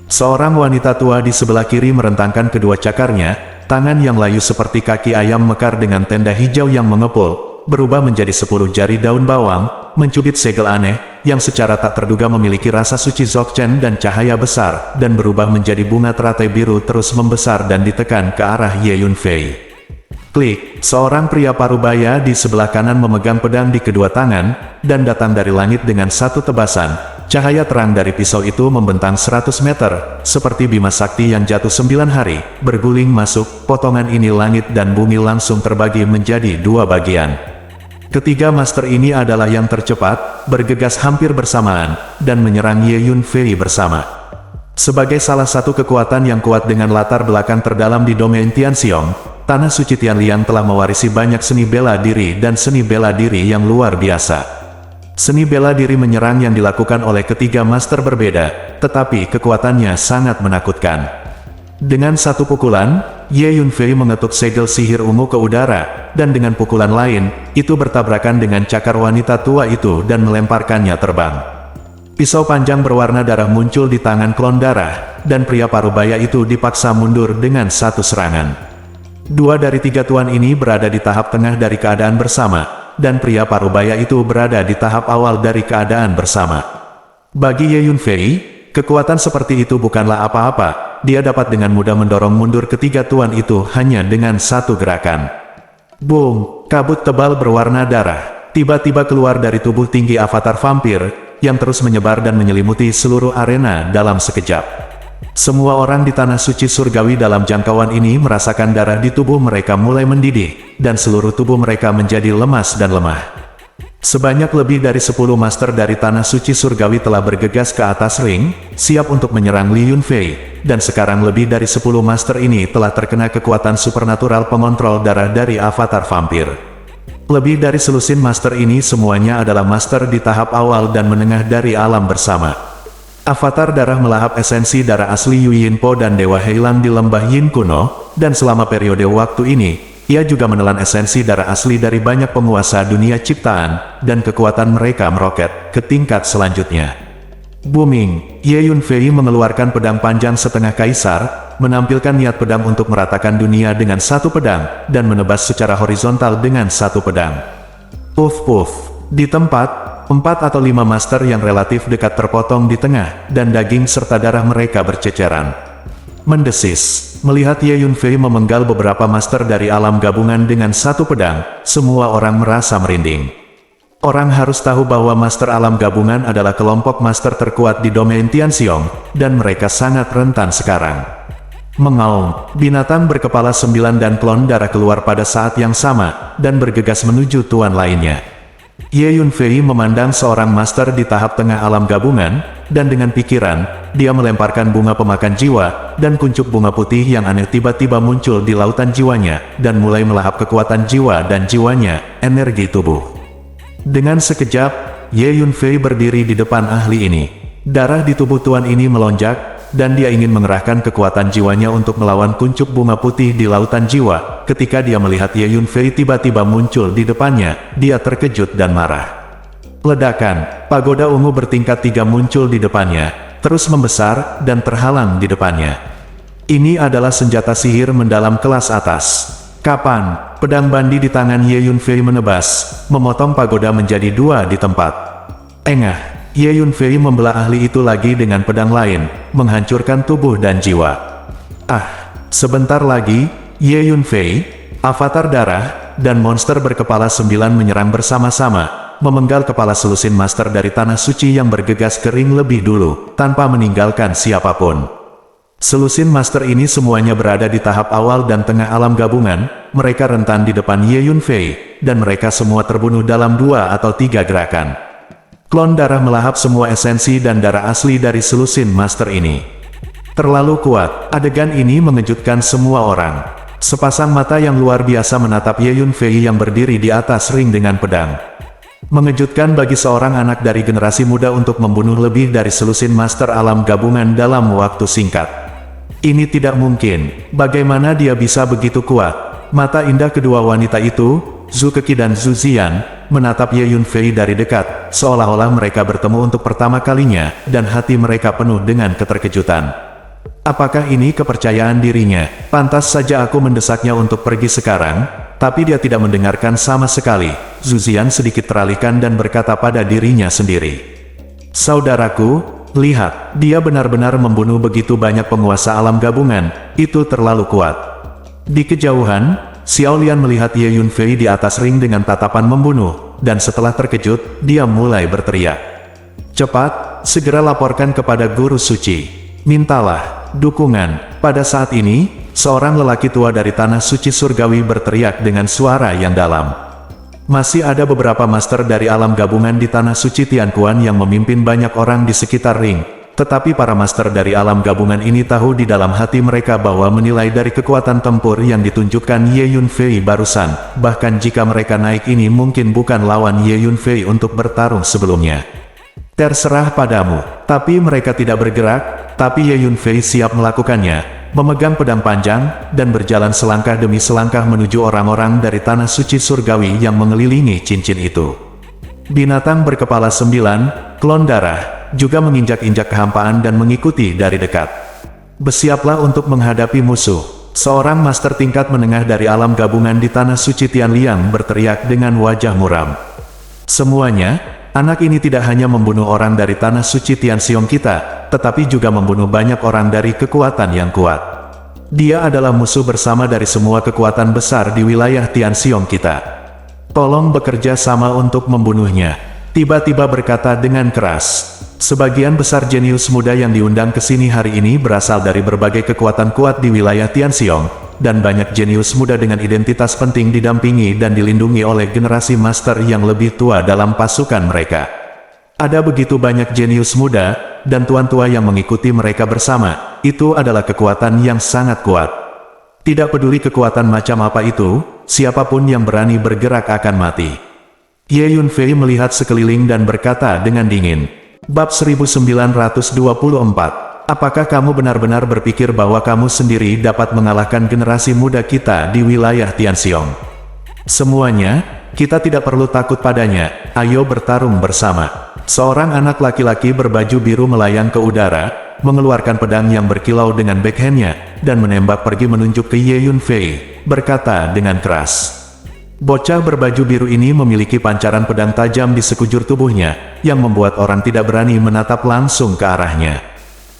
Seorang wanita tua di sebelah kiri merentangkan kedua cakarnya, tangan yang layu seperti kaki ayam mekar dengan tenda hijau yang mengepul, berubah menjadi 10 jari daun bawang, mencubit segel aneh, yang secara tak terduga memiliki rasa suci Dzogchen dan cahaya besar, dan berubah menjadi bunga teratai biru terus membesar dan ditekan ke arah Ye Yunfei. Klik, seorang pria parubaya di sebelah kanan memegang pedang di kedua tangan, dan datang dari langit dengan satu tebasan. Cahaya terang dari pisau itu membentang 100 meter, seperti bima sakti yang jatuh 9 hari, berguling masuk, potongan ini langit dan bumi langsung terbagi menjadi 2 bagian. Ketiga master ini adalah yang tercepat, bergegas hampir bersamaan, dan menyerang Ye Yunfei bersama. Sebagai salah satu kekuatan yang kuat dengan latar belakang terdalam di domain Tianxiong, Tanah Suci Tianliang telah mewarisi banyak seni bela diri dan seni bela diri yang luar biasa. Seni bela diri menyerang yang dilakukan oleh ketiga master berbeda, tetapi kekuatannya sangat menakutkan. Dengan satu pukulan, Ye Yunfei mengetuk segel sihir ungu ke udara, dan dengan pukulan lain, itu bertabrakan dengan cakar wanita tua itu dan melemparkannya terbang. Pisau panjang berwarna darah muncul di tangan klon darah, dan pria parubaya itu dipaksa mundur dengan satu serangan. Dua dari tiga tuan ini berada di tahap tengah dari keadaan bersama, dan pria parubaya itu berada di tahap awal dari keadaan bersama. Bagi Ye Yunfei, kekuatan seperti itu bukanlah apa-apa, dia dapat dengan mudah mendorong mundur ketiga tuan itu hanya dengan satu gerakan. Boom! Kabut tebal berwarna darah tiba-tiba keluar dari tubuh tinggi avatar vampir, yang terus menyebar dan menyelimuti seluruh arena dalam sekejap. Semua orang di Tanah Suci Surgawi dalam jangkauan ini merasakan darah di tubuh mereka mulai mendidih, dan seluruh tubuh mereka menjadi lemas dan lemah. Sebanyak lebih dari 10 master dari Tanah Suci Surgawi telah bergegas ke atas ring, siap untuk menyerang Li Yunfei, dan sekarang lebih dari 10 master ini telah terkena kekuatan supernatural pengontrol darah dari avatar vampir. Lebih dari selusin master ini semuanya adalah master di tahap awal dan menengah dari alam bersama. Avatar darah melahap esensi darah asli Yu Yinpo dan Dewa Heilang di lembah Yin kuno, dan selama periode waktu ini, ia juga menelan esensi darah asli dari banyak penguasa dunia ciptaan, dan kekuatan mereka meroket ke tingkat selanjutnya. Booming, Ye Yunfei mengeluarkan pedang panjang setengah kaisar, menampilkan niat pedang untuk meratakan dunia dengan satu pedang, dan menebas secara horizontal dengan satu pedang. Puff puff, di tempat, 4 atau 5 master yang relatif dekat terpotong di tengah, dan daging serta darah mereka berceceran. Mendesis, melihat Ye Yunfei memenggal beberapa master dari alam gabungan dengan satu pedang, semua orang merasa merinding. Orang harus tahu bahwa master alam gabungan adalah kelompok master terkuat di domain Tianxiong, dan mereka sangat rentan sekarang. Mengaum, binatang berkepala 9 dan klon darah keluar pada saat yang sama, dan bergegas menuju tuan lainnya. Ye Yunfei memandang seorang master di tahap tengah alam gabungan, dan dengan pikiran, dia melemparkan bunga pemakan jiwa, dan kuncup bunga putih yang aneh tiba-tiba muncul di lautan jiwanya, dan mulai melahap kekuatan jiwa dan jiwanya, energi tubuh. Dengan sekejap, Ye Yunfei berdiri di depan ahli ini. Darah di tubuh tuan ini melonjak, dan dia ingin mengerahkan kekuatan jiwanya untuk melawan kuncup bunga putih di lautan jiwa. Ketika dia melihat Ye Yunfei tiba-tiba muncul di depannya, dia terkejut dan marah. Ledakan, pagoda ungu bertingkat 3 muncul di depannya, terus membesar, dan terhalang di depannya. Ini adalah senjata sihir mendalam kelas atas. Kapan, pedang bandi di tangan Ye Yunfei menebas, memotong pagoda menjadi 2 di tempat. Engah. Ye Yunfei membelah ahli itu lagi dengan pedang lain, menghancurkan tubuh dan jiwa. Sebentar lagi, Ye Yunfei, avatar darah, dan monster berkepala 9 menyerang bersama-sama, memenggal kepala selusin master dari Tanah Suci yang bergegas ke ring lebih dulu, tanpa meninggalkan siapapun. Selusin master ini semuanya berada di tahap awal dan tengah alam gabungan, mereka rentan di depan Ye Yunfei, dan mereka semua terbunuh dalam 2 atau 3 gerakan. Klon darah melahap semua esensi dan darah asli dari selusin master ini. Terlalu kuat, adegan ini mengejutkan semua orang. Sepasang mata yang luar biasa menatap Ye Yunfei yang berdiri di atas ring dengan pedang. Mengejutkan bagi seorang anak dari generasi muda untuk membunuh lebih dari selusin master alam gabungan dalam waktu singkat. Ini tidak mungkin, bagaimana dia bisa begitu kuat? Mata indah kedua wanita itu, Zhu Keki dan Zhu Ziyan, menatap Ye Yunfei dari dekat, seolah-olah mereka bertemu untuk pertama kalinya, dan hati mereka penuh dengan keterkejutan. Apakah ini kepercayaan dirinya? Pantas saja aku mendesaknya untuk pergi sekarang, tapi dia tidak mendengarkan sama sekali. Zhu Ziyan sedikit teralihkan dan berkata pada dirinya sendiri. Saudaraku, lihat, dia benar-benar membunuh begitu banyak penguasa alam gabungan, itu terlalu kuat. Di kejauhan, Xiao Lian melihat Ye Yunfei di atas ring dengan tatapan membunuh, dan setelah terkejut, dia mulai berteriak. Cepat, segera laporkan kepada Guru Suci. Mintalah dukungan. Pada saat ini, seorang lelaki tua dari Tanah Suci Surgawi berteriak dengan suara yang dalam. Masih ada beberapa master dari alam gabungan di Tanah Suci Tianquan yang memimpin banyak orang di sekitar ring, Tetapi para master dari alam gabungan ini tahu di dalam hati mereka bahwa menilai dari kekuatan tempur yang ditunjukkan Ye Yunfei barusan, bahkan jika mereka naik ini mungkin bukan lawan Ye Yunfei untuk bertarung sebelumnya. Terserah padamu. Tapi mereka tidak bergerak, tapi Ye Yunfei siap melakukannya, memegang pedang panjang, dan berjalan selangkah demi selangkah menuju orang-orang dari tanah suci surgawi yang mengelilingi cincin itu. Binatang berkepala 9, klon darah, juga menginjak-injak kehampaan dan mengikuti dari dekat. Bersiaplah untuk menghadapi musuh. Seorang master tingkat menengah dari alam gabungan di tanah suci Tianliang berteriak dengan wajah muram. Semuanya, anak ini tidak hanya membunuh orang dari tanah suci Tianxiong kita, tetapi juga membunuh banyak orang dari kekuatan yang kuat. Dia adalah musuh bersama dari semua kekuatan besar di wilayah Tianxiong kita. Tolong bekerja sama untuk membunuhnya. Tiba-tiba berkata dengan keras. Sebagian besar jenius muda yang diundang ke sini hari ini berasal dari berbagai kekuatan kuat di wilayah Tianxiong, dan banyak jenius muda dengan identitas penting didampingi dan dilindungi oleh generasi master yang lebih tua dalam pasukan mereka. Ada begitu banyak jenius muda, dan tuan tua yang mengikuti mereka bersama. Itu adalah kekuatan yang sangat kuat. Tidak peduli kekuatan macam apa itu, siapapun yang berani bergerak akan mati. Ye Yunfei melihat sekeliling dan berkata dengan dingin. Bab 1924. Apakah kamu benar-benar berpikir bahwa kamu sendiri dapat mengalahkan generasi muda kita di wilayah Tianxiong? Semuanya, kita tidak perlu takut padanya, ayo bertarung bersama. Seorang anak laki-laki berbaju biru melayang ke udara, mengeluarkan pedang yang berkilau dengan backhandnya, dan menembak pergi menunjuk ke Ye Yunfei, berkata dengan keras. Bocah berbaju biru ini memiliki pancaran pedang tajam di sekujur tubuhnya, yang membuat orang tidak berani menatap langsung ke arahnya.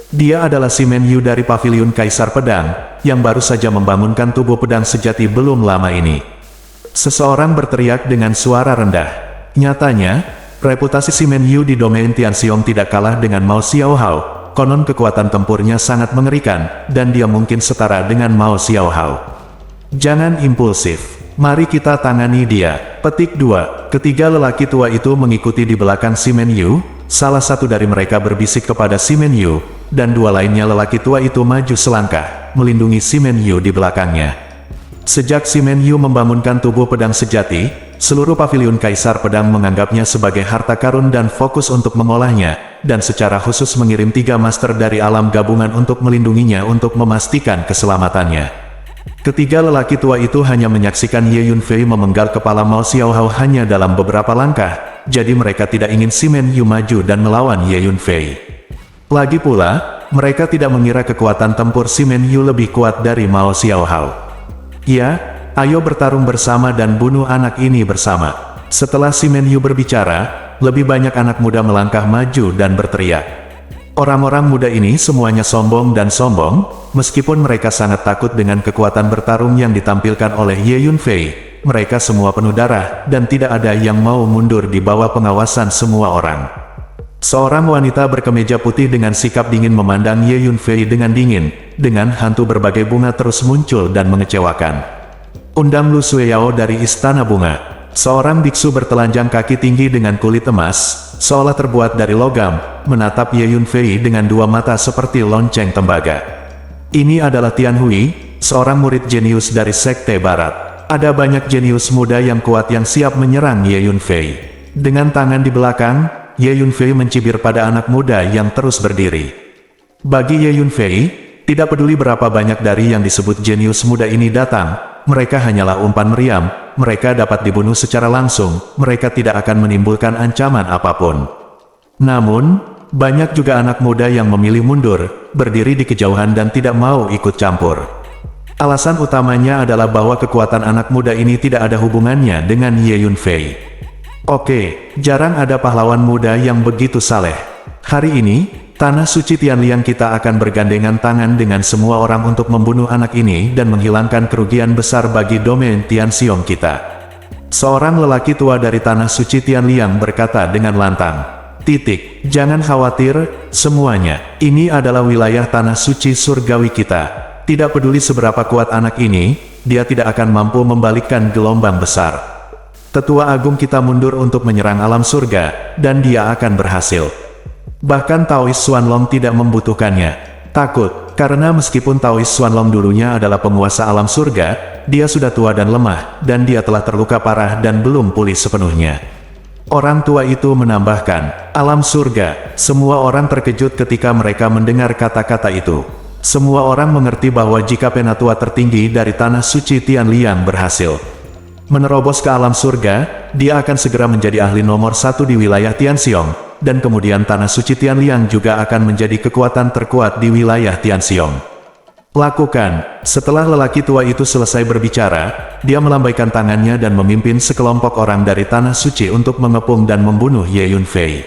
Dia adalah Si Menyu dari Paviliun Kaisar Pedang, yang baru saja membangunkan tubuh pedang sejati belum lama ini. Seseorang berteriak dengan suara rendah. Nyatanya, reputasi Si Menyu di domain Tianxiong tidak kalah dengan Mao Xiaohao, konon kekuatan tempurnya sangat mengerikan, dan dia mungkin setara dengan Mao Xiaohao. Jangan impulsif. Mari kita tangani dia. Petik 2. Ketiga lelaki tua itu mengikuti di belakang Si Menyu. Salah satu dari mereka berbisik kepada Si Menyu, dan dua lainnya lelaki tua itu maju selangkah, melindungi Si Menyu di belakangnya. Sejak Si Menyu membangunkan tubuh pedang sejati, seluruh paviliun Kaisar Pedang menganggapnya sebagai harta karun dan fokus untuk mengolahnya, dan secara khusus mengirim 3 master dari alam gabungan untuk melindunginya untuk memastikan keselamatannya. Ketiga lelaki tua itu hanya menyaksikan Ye Yunfei memenggal kepala Mao Xiaohao hanya dalam beberapa langkah, jadi mereka tidak ingin Si Menyu maju dan melawan Ye Yunfei. Lagi pula, mereka tidak mengira kekuatan tempur Si Menyu lebih kuat dari Mao Xiaohao. Ya, ayo bertarung bersama dan bunuh anak ini bersama. Setelah Si Menyu berbicara, lebih banyak anak muda melangkah maju dan berteriak. Orang-orang muda ini semuanya sombong dan sombong, meskipun mereka sangat takut dengan kekuatan bertarung yang ditampilkan oleh Ye Yunfei. Mereka semua penuh darah, dan tidak ada yang mau mundur di bawah pengawasan semua orang. Seorang wanita berkemeja putih dengan sikap dingin memandang Ye Yunfei dengan dingin, dengan hantu berbagai bunga terus muncul dan mengecewakan. Undang Lu Sueyao dari Istana Bunga. Seorang biksu bertelanjang kaki tinggi dengan kulit emas, seolah terbuat dari logam, menatap Ye Yunfei dengan dua mata seperti lonceng tembaga. Ini adalah Tian Hui, seorang murid jenius dari Sekte Barat. Ada banyak jenius muda yang kuat yang siap menyerang Ye Yunfei. Dengan tangan di belakang, Ye Yunfei mencibir pada anak muda yang terus berdiri. Bagi Ye Yunfei, tidak peduli berapa banyak dari yang disebut jenius muda ini datang, mereka hanyalah umpan meriam. Mereka dapat dibunuh secara langsung, mereka tidak akan menimbulkan ancaman apapun. Namun, banyak juga anak muda yang memilih mundur, berdiri di kejauhan dan tidak mau ikut campur. Alasan utamanya adalah bahwa kekuatan anak muda ini tidak ada hubungannya dengan Ye Yunfei. Oke, jarang ada pahlawan muda yang begitu saleh. Hari ini, Tanah Suci Tianliang kita akan bergandengan tangan dengan semua orang untuk membunuh anak ini dan menghilangkan kerugian besar bagi domain Tianxiong kita. Seorang lelaki tua dari Tanah Suci Tianliang berkata dengan lantang. Jangan khawatir, semuanya. Ini adalah wilayah Tanah Suci Surgawi kita. Tidak peduli seberapa kuat anak ini, dia tidak akan mampu membalikkan gelombang besar. Tetua Agung kita mundur untuk menyerang alam surga, dan dia akan berhasil. Bahkan Taois Xuanlong tidak membutuhkannya. Takut, karena meskipun Taois Xuanlong dulunya adalah penguasa alam surga, dia sudah tua dan lemah, dan dia telah terluka parah dan belum pulih sepenuhnya. Orang tua itu menambahkan, alam surga, semua orang terkejut ketika mereka mendengar kata-kata itu. Semua orang mengerti bahwa jika penatua tertinggi dari tanah suci Tianliang berhasil menerobos ke alam surga, dia akan segera menjadi ahli nomor 1 di wilayah Tianxiong, dan kemudian tanah suci Tianliang juga akan menjadi kekuatan terkuat di wilayah Tianxiong. Lakukan. Setelah lelaki tua itu selesai berbicara, dia melambaikan tangannya dan memimpin sekelompok orang dari tanah suci untuk mengepung dan membunuh Ye Yunfei.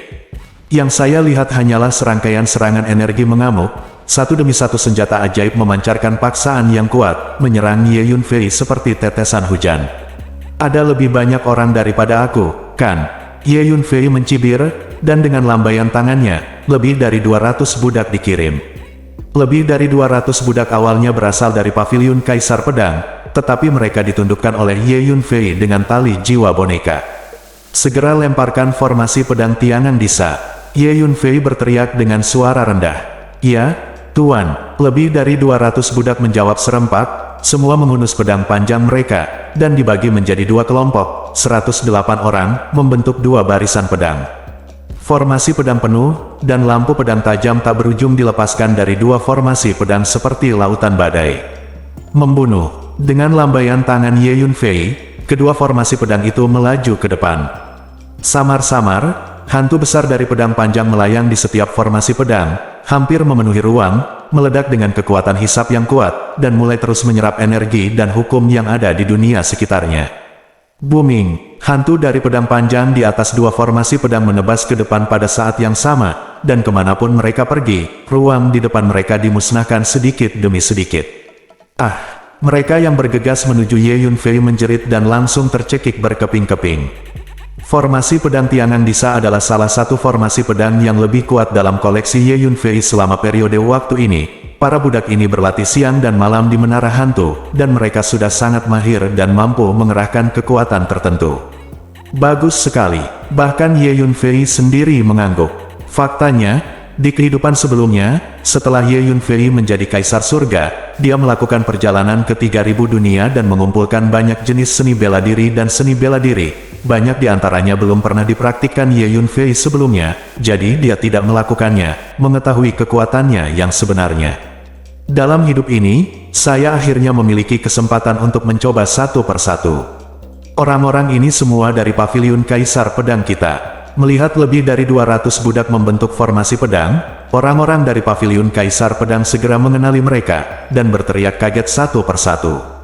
Yang saya lihat hanyalah serangkaian serangan energi mengamuk, satu demi satu senjata ajaib memancarkan paksaan yang kuat, menyerang Ye Yunfei seperti tetesan hujan. Ada lebih banyak orang daripada aku, kan? Ye Yunfei mencibir, dan dengan lambaian tangannya, lebih dari 200 budak dikirim. Lebih dari 200 budak awalnya berasal dari paviliun Kaisar Pedang, tetapi mereka ditundukkan oleh Ye Yunfei dengan tali jiwa boneka. Segera lemparkan formasi pedang tiangan disa. Ye Yunfei berteriak dengan suara rendah. Ya, Tuan. Lebih dari 200 budak menjawab serempak. Semua menghunus pedang panjang mereka, dan dibagi menjadi dua kelompok, 108 orang, membentuk dua barisan pedang. Formasi pedang penuh, dan lampu pedang tajam tak berujung dilepaskan dari dua formasi pedang seperti lautan badai. Membunuh. Dengan lambaian tangan Ye Yunfei, kedua formasi pedang itu melaju ke depan. Samar-samar, hantu besar dari pedang panjang melayang di setiap formasi pedang, hampir memenuhi ruang, meledak dengan kekuatan hisap yang kuat, dan mulai terus menyerap energi dan hukum yang ada di dunia sekitarnya. Booming, hantu dari pedang panjang di atas dua formasi pedang menebas ke depan pada saat yang sama, dan kemanapun mereka pergi, ruang di depan mereka dimusnahkan sedikit demi sedikit. Mereka yang bergegas menuju Ye Yunfei menjerit dan langsung tercekik berkeping-keping. Formasi pedang tiangan disa adalah salah satu formasi pedang yang lebih kuat dalam koleksi Ye Yunfei selama periode waktu ini. Para budak ini berlatih siang dan malam di menara hantu, dan mereka sudah sangat mahir dan mampu mengerahkan kekuatan tertentu. Bagus sekali. Bahkan Ye Yunfei sendiri mengangguk. Faktanya, di kehidupan sebelumnya, setelah Ye Yunfei menjadi kaisar surga, dia melakukan perjalanan ke 3000 dunia dan mengumpulkan banyak jenis seni bela diri dan seni bela diri. Banyak di antaranya belum pernah dipraktikkan Ye Yunfei sebelumnya, jadi dia tidak melakukannya, mengetahui kekuatannya yang sebenarnya. Dalam hidup ini, saya akhirnya memiliki kesempatan untuk mencoba satu persatu. Orang-orang ini semua dari paviliun Kaisar Pedang kita. Melihat lebih dari 200 budak membentuk formasi pedang, orang-orang dari paviliun Kaisar Pedang segera mengenali mereka, dan berteriak kaget satu persatu.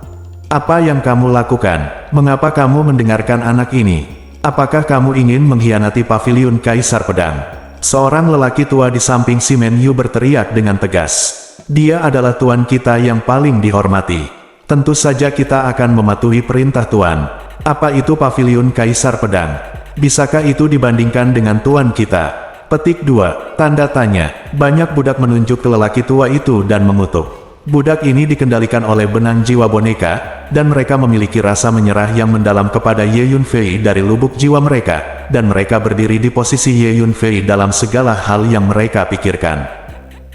Apa yang kamu lakukan? Mengapa kamu mendengarkan anak ini? Apakah kamu ingin mengkhianati paviliun Kaisar Pedang? Seorang lelaki tua di samping si Menyu berteriak dengan tegas. Dia adalah tuan kita yang paling dihormati. Tentu saja kita akan mematuhi perintah tuan. Apa itu paviliun Kaisar Pedang? Bisakah itu dibandingkan dengan tuan kita? Petik 2, tanda tanya. Banyak budak menunjuk ke lelaki tua itu dan mengutuk. Budak ini dikendalikan oleh benang jiwa boneka, dan mereka memiliki rasa menyerah yang mendalam kepada Ye Yunfei dari lubuk jiwa mereka, dan mereka berdiri di posisi Ye Yunfei dalam segala hal yang mereka pikirkan.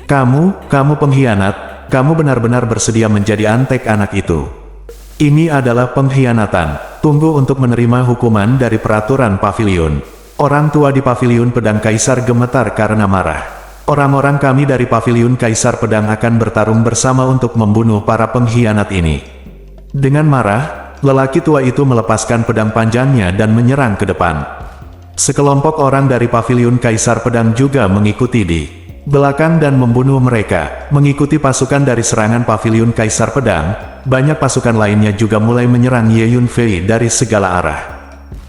Kamu pengkhianat, kamu benar-benar bersedia menjadi antek anak itu. Ini adalah pengkhianatan. Tunggu untuk menerima hukuman dari peraturan paviliun. Orang tua di paviliun pedang Kaisar gemetar karena marah. Orang-orang kami dari paviliun Kaisar Pedang akan bertarung bersama untuk membunuh para pengkhianat ini. Dengan marah, lelaki tua itu melepaskan pedang panjangnya dan menyerang ke depan. Sekelompok orang dari paviliun Kaisar Pedang juga mengikuti di belakang dan membunuh mereka. Mengikuti pasukan dari serangan paviliun Kaisar Pedang, banyak pasukan lainnya juga mulai menyerang Ye Yunfei dari segala arah.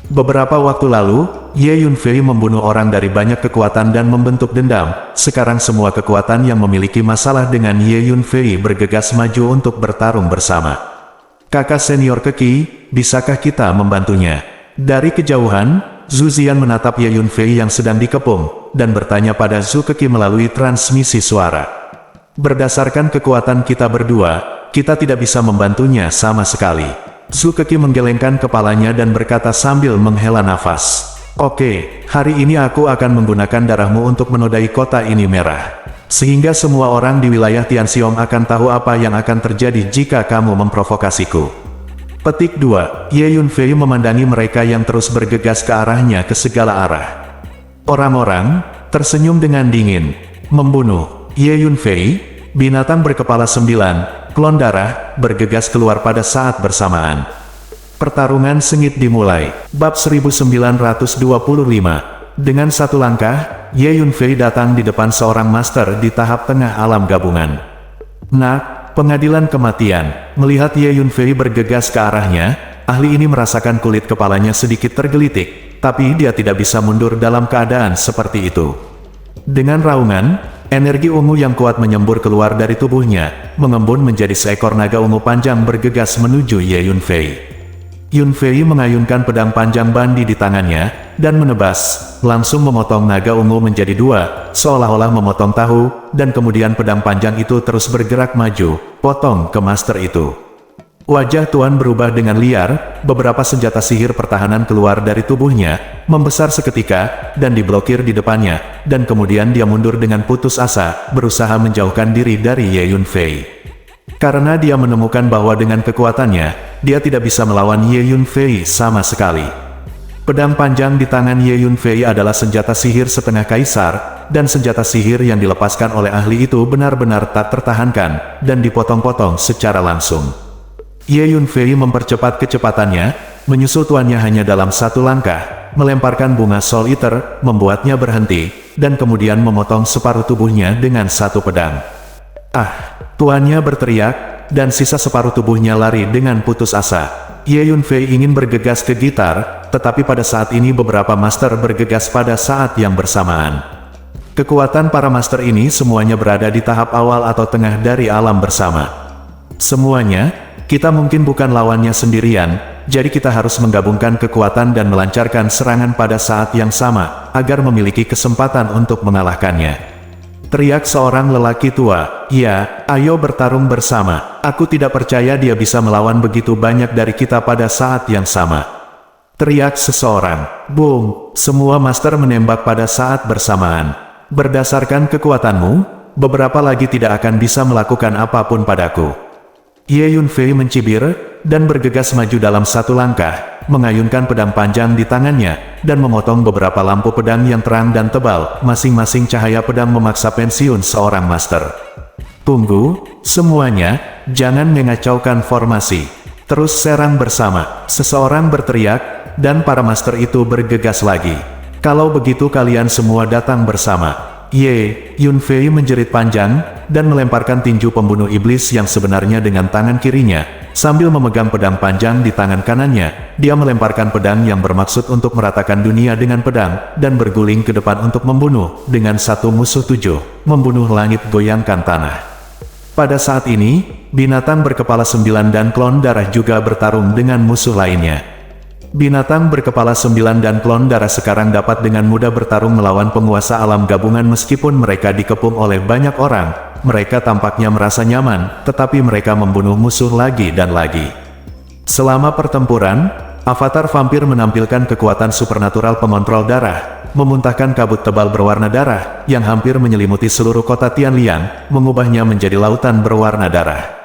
Beberapa waktu lalu, Ye Yunfei membunuh orang dari banyak kekuatan dan membentuk dendam. Sekarang semua kekuatan yang memiliki masalah dengan Ye Yunfei bergegas maju untuk bertarung bersama. Kakak senior Keki, bisakah kita membantunya? Dari kejauhan, Zhu Ziyan menatap Ye Yunfei yang sedang dikepung, dan bertanya pada Zhu Keki melalui transmisi suara. Berdasarkan kekuatan kita berdua, kita tidak bisa membantunya sama sekali. Zhu Keki menggelengkan kepalanya dan berkata sambil menghela nafas. Oke, hari ini aku akan menggunakan darahmu untuk menodai kota ini merah. Sehingga semua orang di wilayah Tianxiong akan tahu apa yang akan terjadi jika kamu memprovokasiku. Petik 2. Ye Yunfei memandangi mereka yang terus bergegas ke arahnya ke segala arah. Orang-orang tersenyum dengan dingin. Membunuh. Ye Yunfei, binatang berkepala 9, klon darah, bergegas keluar pada saat bersamaan. Pertarungan sengit dimulai. Bab 1925. Dengan satu langkah, Ye Yunfei datang di depan seorang master di tahap tengah alam gabungan. Nah, pengadilan kematian. Melihat Ye Yunfei bergegas ke arahnya, ahli ini merasakan kulit kepalanya sedikit tergelitik, tapi dia tidak bisa mundur dalam keadaan seperti itu. Dengan raungan, energi ungu yang kuat menyembur keluar dari tubuhnya, mengembun menjadi seekor naga ungu panjang bergegas menuju Ye Yunfei. Yunfei mengayunkan pedang panjang bandi di tangannya, dan menebas, langsung memotong naga ungu menjadi dua, seolah-olah memotong tahu, dan kemudian pedang panjang itu terus bergerak maju, potong ke master itu. Wajah Tuan berubah dengan liar, beberapa senjata sihir pertahanan keluar dari tubuhnya, membesar seketika, dan diblokir di depannya, dan kemudian dia mundur dengan putus asa, berusaha menjauhkan diri dari Ye Yunfei. Karena dia menemukan bahwa dengan kekuatannya, dia tidak bisa melawan Ye Yunfei sama sekali. Pedang panjang di tangan Ye Yunfei adalah senjata sihir setengah kaisar, dan senjata sihir yang dilepaskan oleh ahli itu benar-benar tak tertahankan, dan dipotong-potong secara langsung. Ye Yunfei mempercepat kecepatannya, menyusul tuannya hanya dalam satu langkah, melemparkan bunga Soul Eater, membuatnya berhenti, dan kemudian memotong separuh tubuhnya dengan satu pedang. Ah! Tuannya berteriak, dan sisa separuh tubuhnya lari dengan putus asa. Ye Yunfei ingin bergegas ke gitar, tetapi pada saat ini beberapa master bergegas pada saat yang bersamaan. Kekuatan para master ini semuanya berada di tahap awal atau tengah dari alam bersama. Semuanya, kita mungkin bukan lawannya sendirian, jadi kita harus menggabungkan kekuatan dan melancarkan serangan pada saat yang sama, agar memiliki kesempatan untuk mengalahkannya. Teriak seorang lelaki tua, "Ya, ayo bertarung bersama. Aku tidak percaya dia bisa melawan begitu banyak dari kita pada saat yang sama." Teriak seseorang. Boom! Semua master menembak pada saat bersamaan. Berdasarkan kekuatanmu, beberapa lagi tidak akan bisa melakukan apapun padaku. Ye Yunfei mencibir, dan bergegas maju dalam satu langkah, mengayunkan pedang panjang di tangannya, dan memotong beberapa lampu pedang yang terang dan tebal, masing-masing cahaya pedang memaksa pensiun seorang master. Tunggu, semuanya, jangan mengacaukan formasi. Terus serang bersama, seseorang berteriak, dan para master itu bergegas lagi. Kalau begitu kalian semua datang bersama. Ye Yunfei menjerit panjang, dan melemparkan tinju pembunuh iblis yang sebenarnya dengan tangan kirinya. Sambil memegang pedang panjang di tangan kanannya, dia melemparkan pedang yang bermaksud untuk meratakan dunia dengan pedang, dan berguling ke depan untuk membunuh, dengan satu musuh 7, membunuh langit goyangkan tanah. Pada saat ini, binatang berkepala 9 dan klon darah juga bertarung dengan musuh lainnya. Binatang berkepala 9 dan klon darah sekarang dapat dengan mudah bertarung melawan penguasa alam gabungan meskipun mereka dikepung oleh banyak orang. Mereka tampaknya merasa nyaman, tetapi mereka membunuh musuh lagi dan lagi. Selama pertempuran, avatar vampir menampilkan kekuatan supernatural pengontrol darah, memuntahkan kabut tebal berwarna darah, yang hampir menyelimuti seluruh kota Tianliang, mengubahnya menjadi lautan berwarna darah.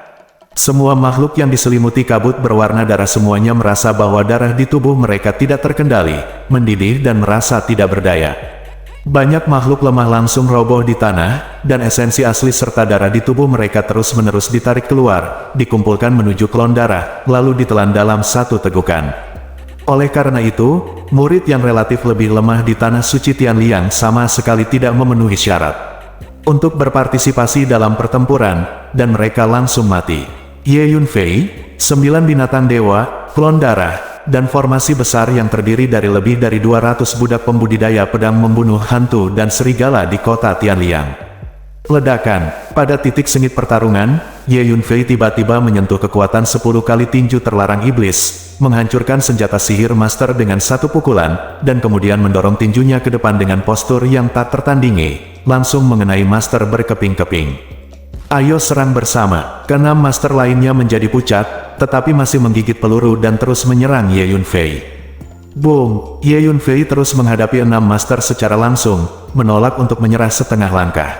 Semua makhluk yang diselimuti kabut berwarna darah semuanya merasa bahwa darah di tubuh mereka tidak terkendali, mendidih dan merasa tidak berdaya. Banyak makhluk lemah langsung roboh di tanah, dan esensi asli serta darah di tubuh mereka terus-menerus ditarik keluar, dikumpulkan menuju klon darah, lalu ditelan dalam satu tegukan. Oleh karena itu, murid yang relatif lebih lemah di tanah suci Tianliang sama sekali tidak memenuhi syarat untuk berpartisipasi dalam pertempuran, dan mereka langsung mati. Ye Yunfei, 9 binatang dewa, klon darah, dan formasi besar yang terdiri dari lebih dari 200 budak pembudidaya pedang membunuh hantu dan serigala di kota Tianliang. Ledakan. Pada titik sengit pertarungan, Ye Yunfei tiba-tiba menyentuh kekuatan 10 kali tinju terlarang iblis, menghancurkan senjata sihir master dengan satu pukulan, dan kemudian mendorong tinjunya ke depan dengan postur yang tak tertandingi, langsung mengenai master berkeping-keping. Ayo serang bersama. Keenam master lainnya menjadi pucat, tetapi masih menggigit peluru dan terus menyerang Ye Yunfei. Boom, Ye Yunfei terus menghadapi 6 master secara langsung, menolak untuk menyerah setengah langkah.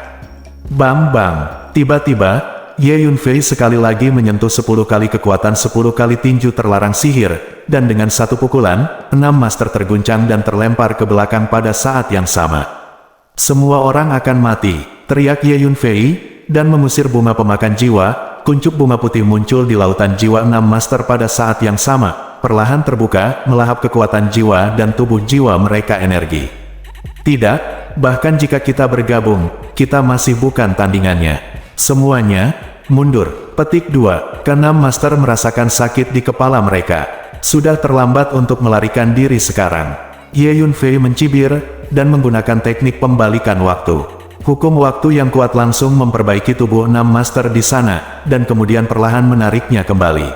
Bang bang, tiba-tiba, Ye Yunfei sekali lagi menyentuh 10 kali kekuatan 10 kali tinju terlarang sihir, dan dengan satu pukulan, 6 master terguncang dan terlempar ke belakang pada saat yang sama. Semua orang akan mati, teriak Ye Yunfei, dan mengusir bunga pemakan jiwa. Kuncup bunga putih muncul di lautan jiwa 6 master pada saat yang sama, perlahan terbuka, melahap kekuatan jiwa dan tubuh jiwa mereka energi. Tidak, bahkan jika kita bergabung, kita masih bukan tandingannya. Semuanya, mundur. Petik 2, ke-6 master merasakan sakit di kepala mereka. Sudah terlambat untuk melarikan diri sekarang. Ye Yunfei mencibir, dan menggunakan teknik pembalikan waktu. Hukum waktu yang kuat langsung memperbaiki tubuh 6 master di sana, dan kemudian perlahan menariknya kembali.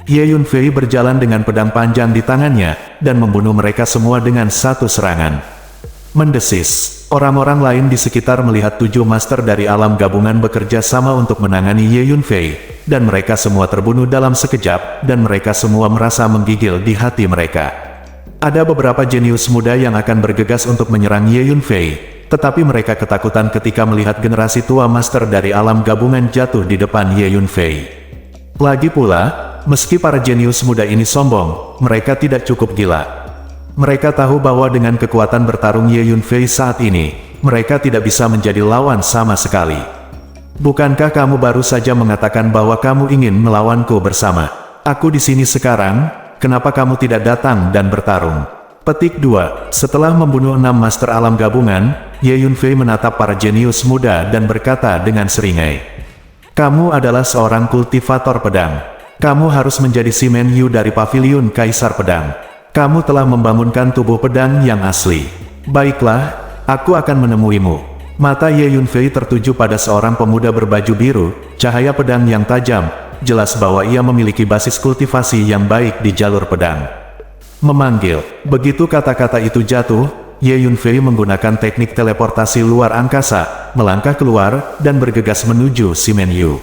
Ye Yunfei berjalan dengan pedang panjang di tangannya, dan membunuh mereka semua dengan satu serangan. Mendesis. Orang-orang lain di sekitar melihat 7 master dari alam gabungan bekerja sama untuk menangani Ye Yunfei, dan mereka semua terbunuh dalam sekejap, dan mereka semua merasa menggigil di hati mereka. Ada beberapa jenius muda yang akan bergegas untuk menyerang Ye Yunfei, tetapi mereka ketakutan ketika melihat generasi tua master dari alam gabungan jatuh di depan Ye Yunfei. Lagi pula, meski para jenius muda ini sombong, mereka tidak cukup gila. Mereka tahu bahwa dengan kekuatan bertarung Ye Yunfei saat ini, mereka tidak bisa menjadi lawan sama sekali. Bukankah kamu baru saja mengatakan bahwa kamu ingin melawanku bersama? Aku di sini sekarang, kenapa kamu tidak datang dan bertarung? Petik 2. Setelah membunuh 6 master alam gabungan, Ye Yunfei menatap para jenius muda dan berkata dengan seringai. Kamu adalah seorang kultivator pedang. Kamu harus menjadi Simen Yu dari Paviliun Kaisar Pedang. Kamu telah membangunkan tubuh pedang yang asli. Baiklah, aku akan menemuimu. Mata Ye Yunfei tertuju pada seorang pemuda berbaju biru, cahaya pedang yang tajam, jelas bahwa ia memiliki basis kultivasi yang baik di jalur pedang. Memanggil. Begitu kata-kata itu jatuh, Ye Yunfei menggunakan teknik teleportasi luar angkasa, melangkah keluar, dan bergegas menuju Simen Yu.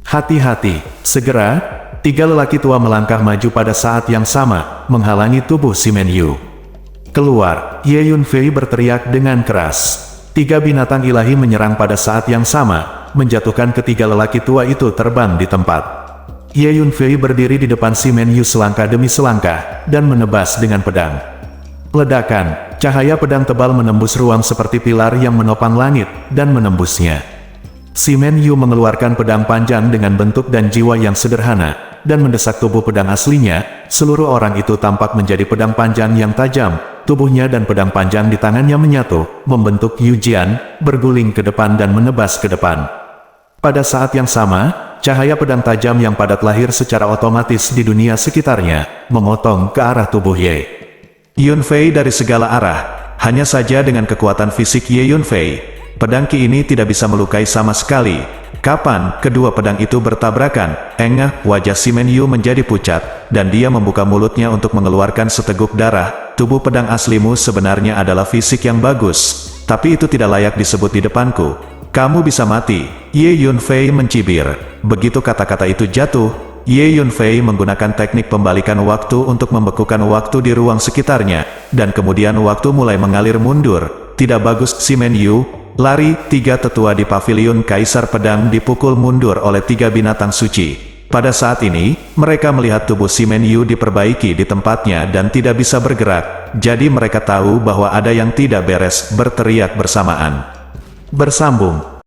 Hati-hati, segera, 3 lelaki tua melangkah maju pada saat yang sama, menghalangi tubuh Simen Yu. Keluar, Ye Yunfei berteriak dengan keras. 3 binatang ilahi menyerang pada saat yang sama, menjatuhkan ketiga lelaki tua itu terbang di tempat. Ye Yunfei berdiri di depan Simen Yu selangkah demi selangkah, dan menebas dengan pedang. Ledakan, cahaya pedang tebal menembus ruang seperti pilar yang menopang langit, dan menembusnya. Simen Yu mengeluarkan pedang panjang dengan bentuk dan jiwa yang sederhana, dan mendesak tubuh pedang aslinya. Seluruh orang itu tampak menjadi pedang panjang yang tajam, tubuhnya dan pedang panjang di tangannya menyatu, membentuk Yujian, berguling ke depan dan menebas ke depan. Pada saat yang sama, cahaya pedang tajam yang padat lahir secara otomatis di dunia sekitarnya, memotong ke arah tubuh Ye Yunfei dari segala arah. Hanya saja dengan kekuatan fisik Ye Yunfei, pedang Ki ini tidak bisa melukai sama sekali. Kapan kedua pedang itu bertabrakan, engah, wajah Simen Yu menjadi pucat, dan dia membuka mulutnya untuk mengeluarkan seteguk darah. Tubuh pedang aslimu sebenarnya adalah fisik yang bagus, tapi itu tidak layak disebut di depanku. Kamu bisa mati. Ye Yunfei mencibir. Begitu kata-kata itu jatuh, Ye Yunfei menggunakan teknik pembalikan waktu untuk membekukan waktu di ruang sekitarnya, dan kemudian waktu mulai mengalir mundur. Tidak bagus, Simen Yu. Lari. 3 tetua di Paviliun Kaisar Pedang dipukul mundur oleh 3 binatang suci. Pada saat ini, mereka melihat tubuh Simen Yu diperbaiki di tempatnya dan tidak bisa bergerak, jadi mereka tahu bahwa ada yang tidak beres, berteriak bersamaan. Bersambung.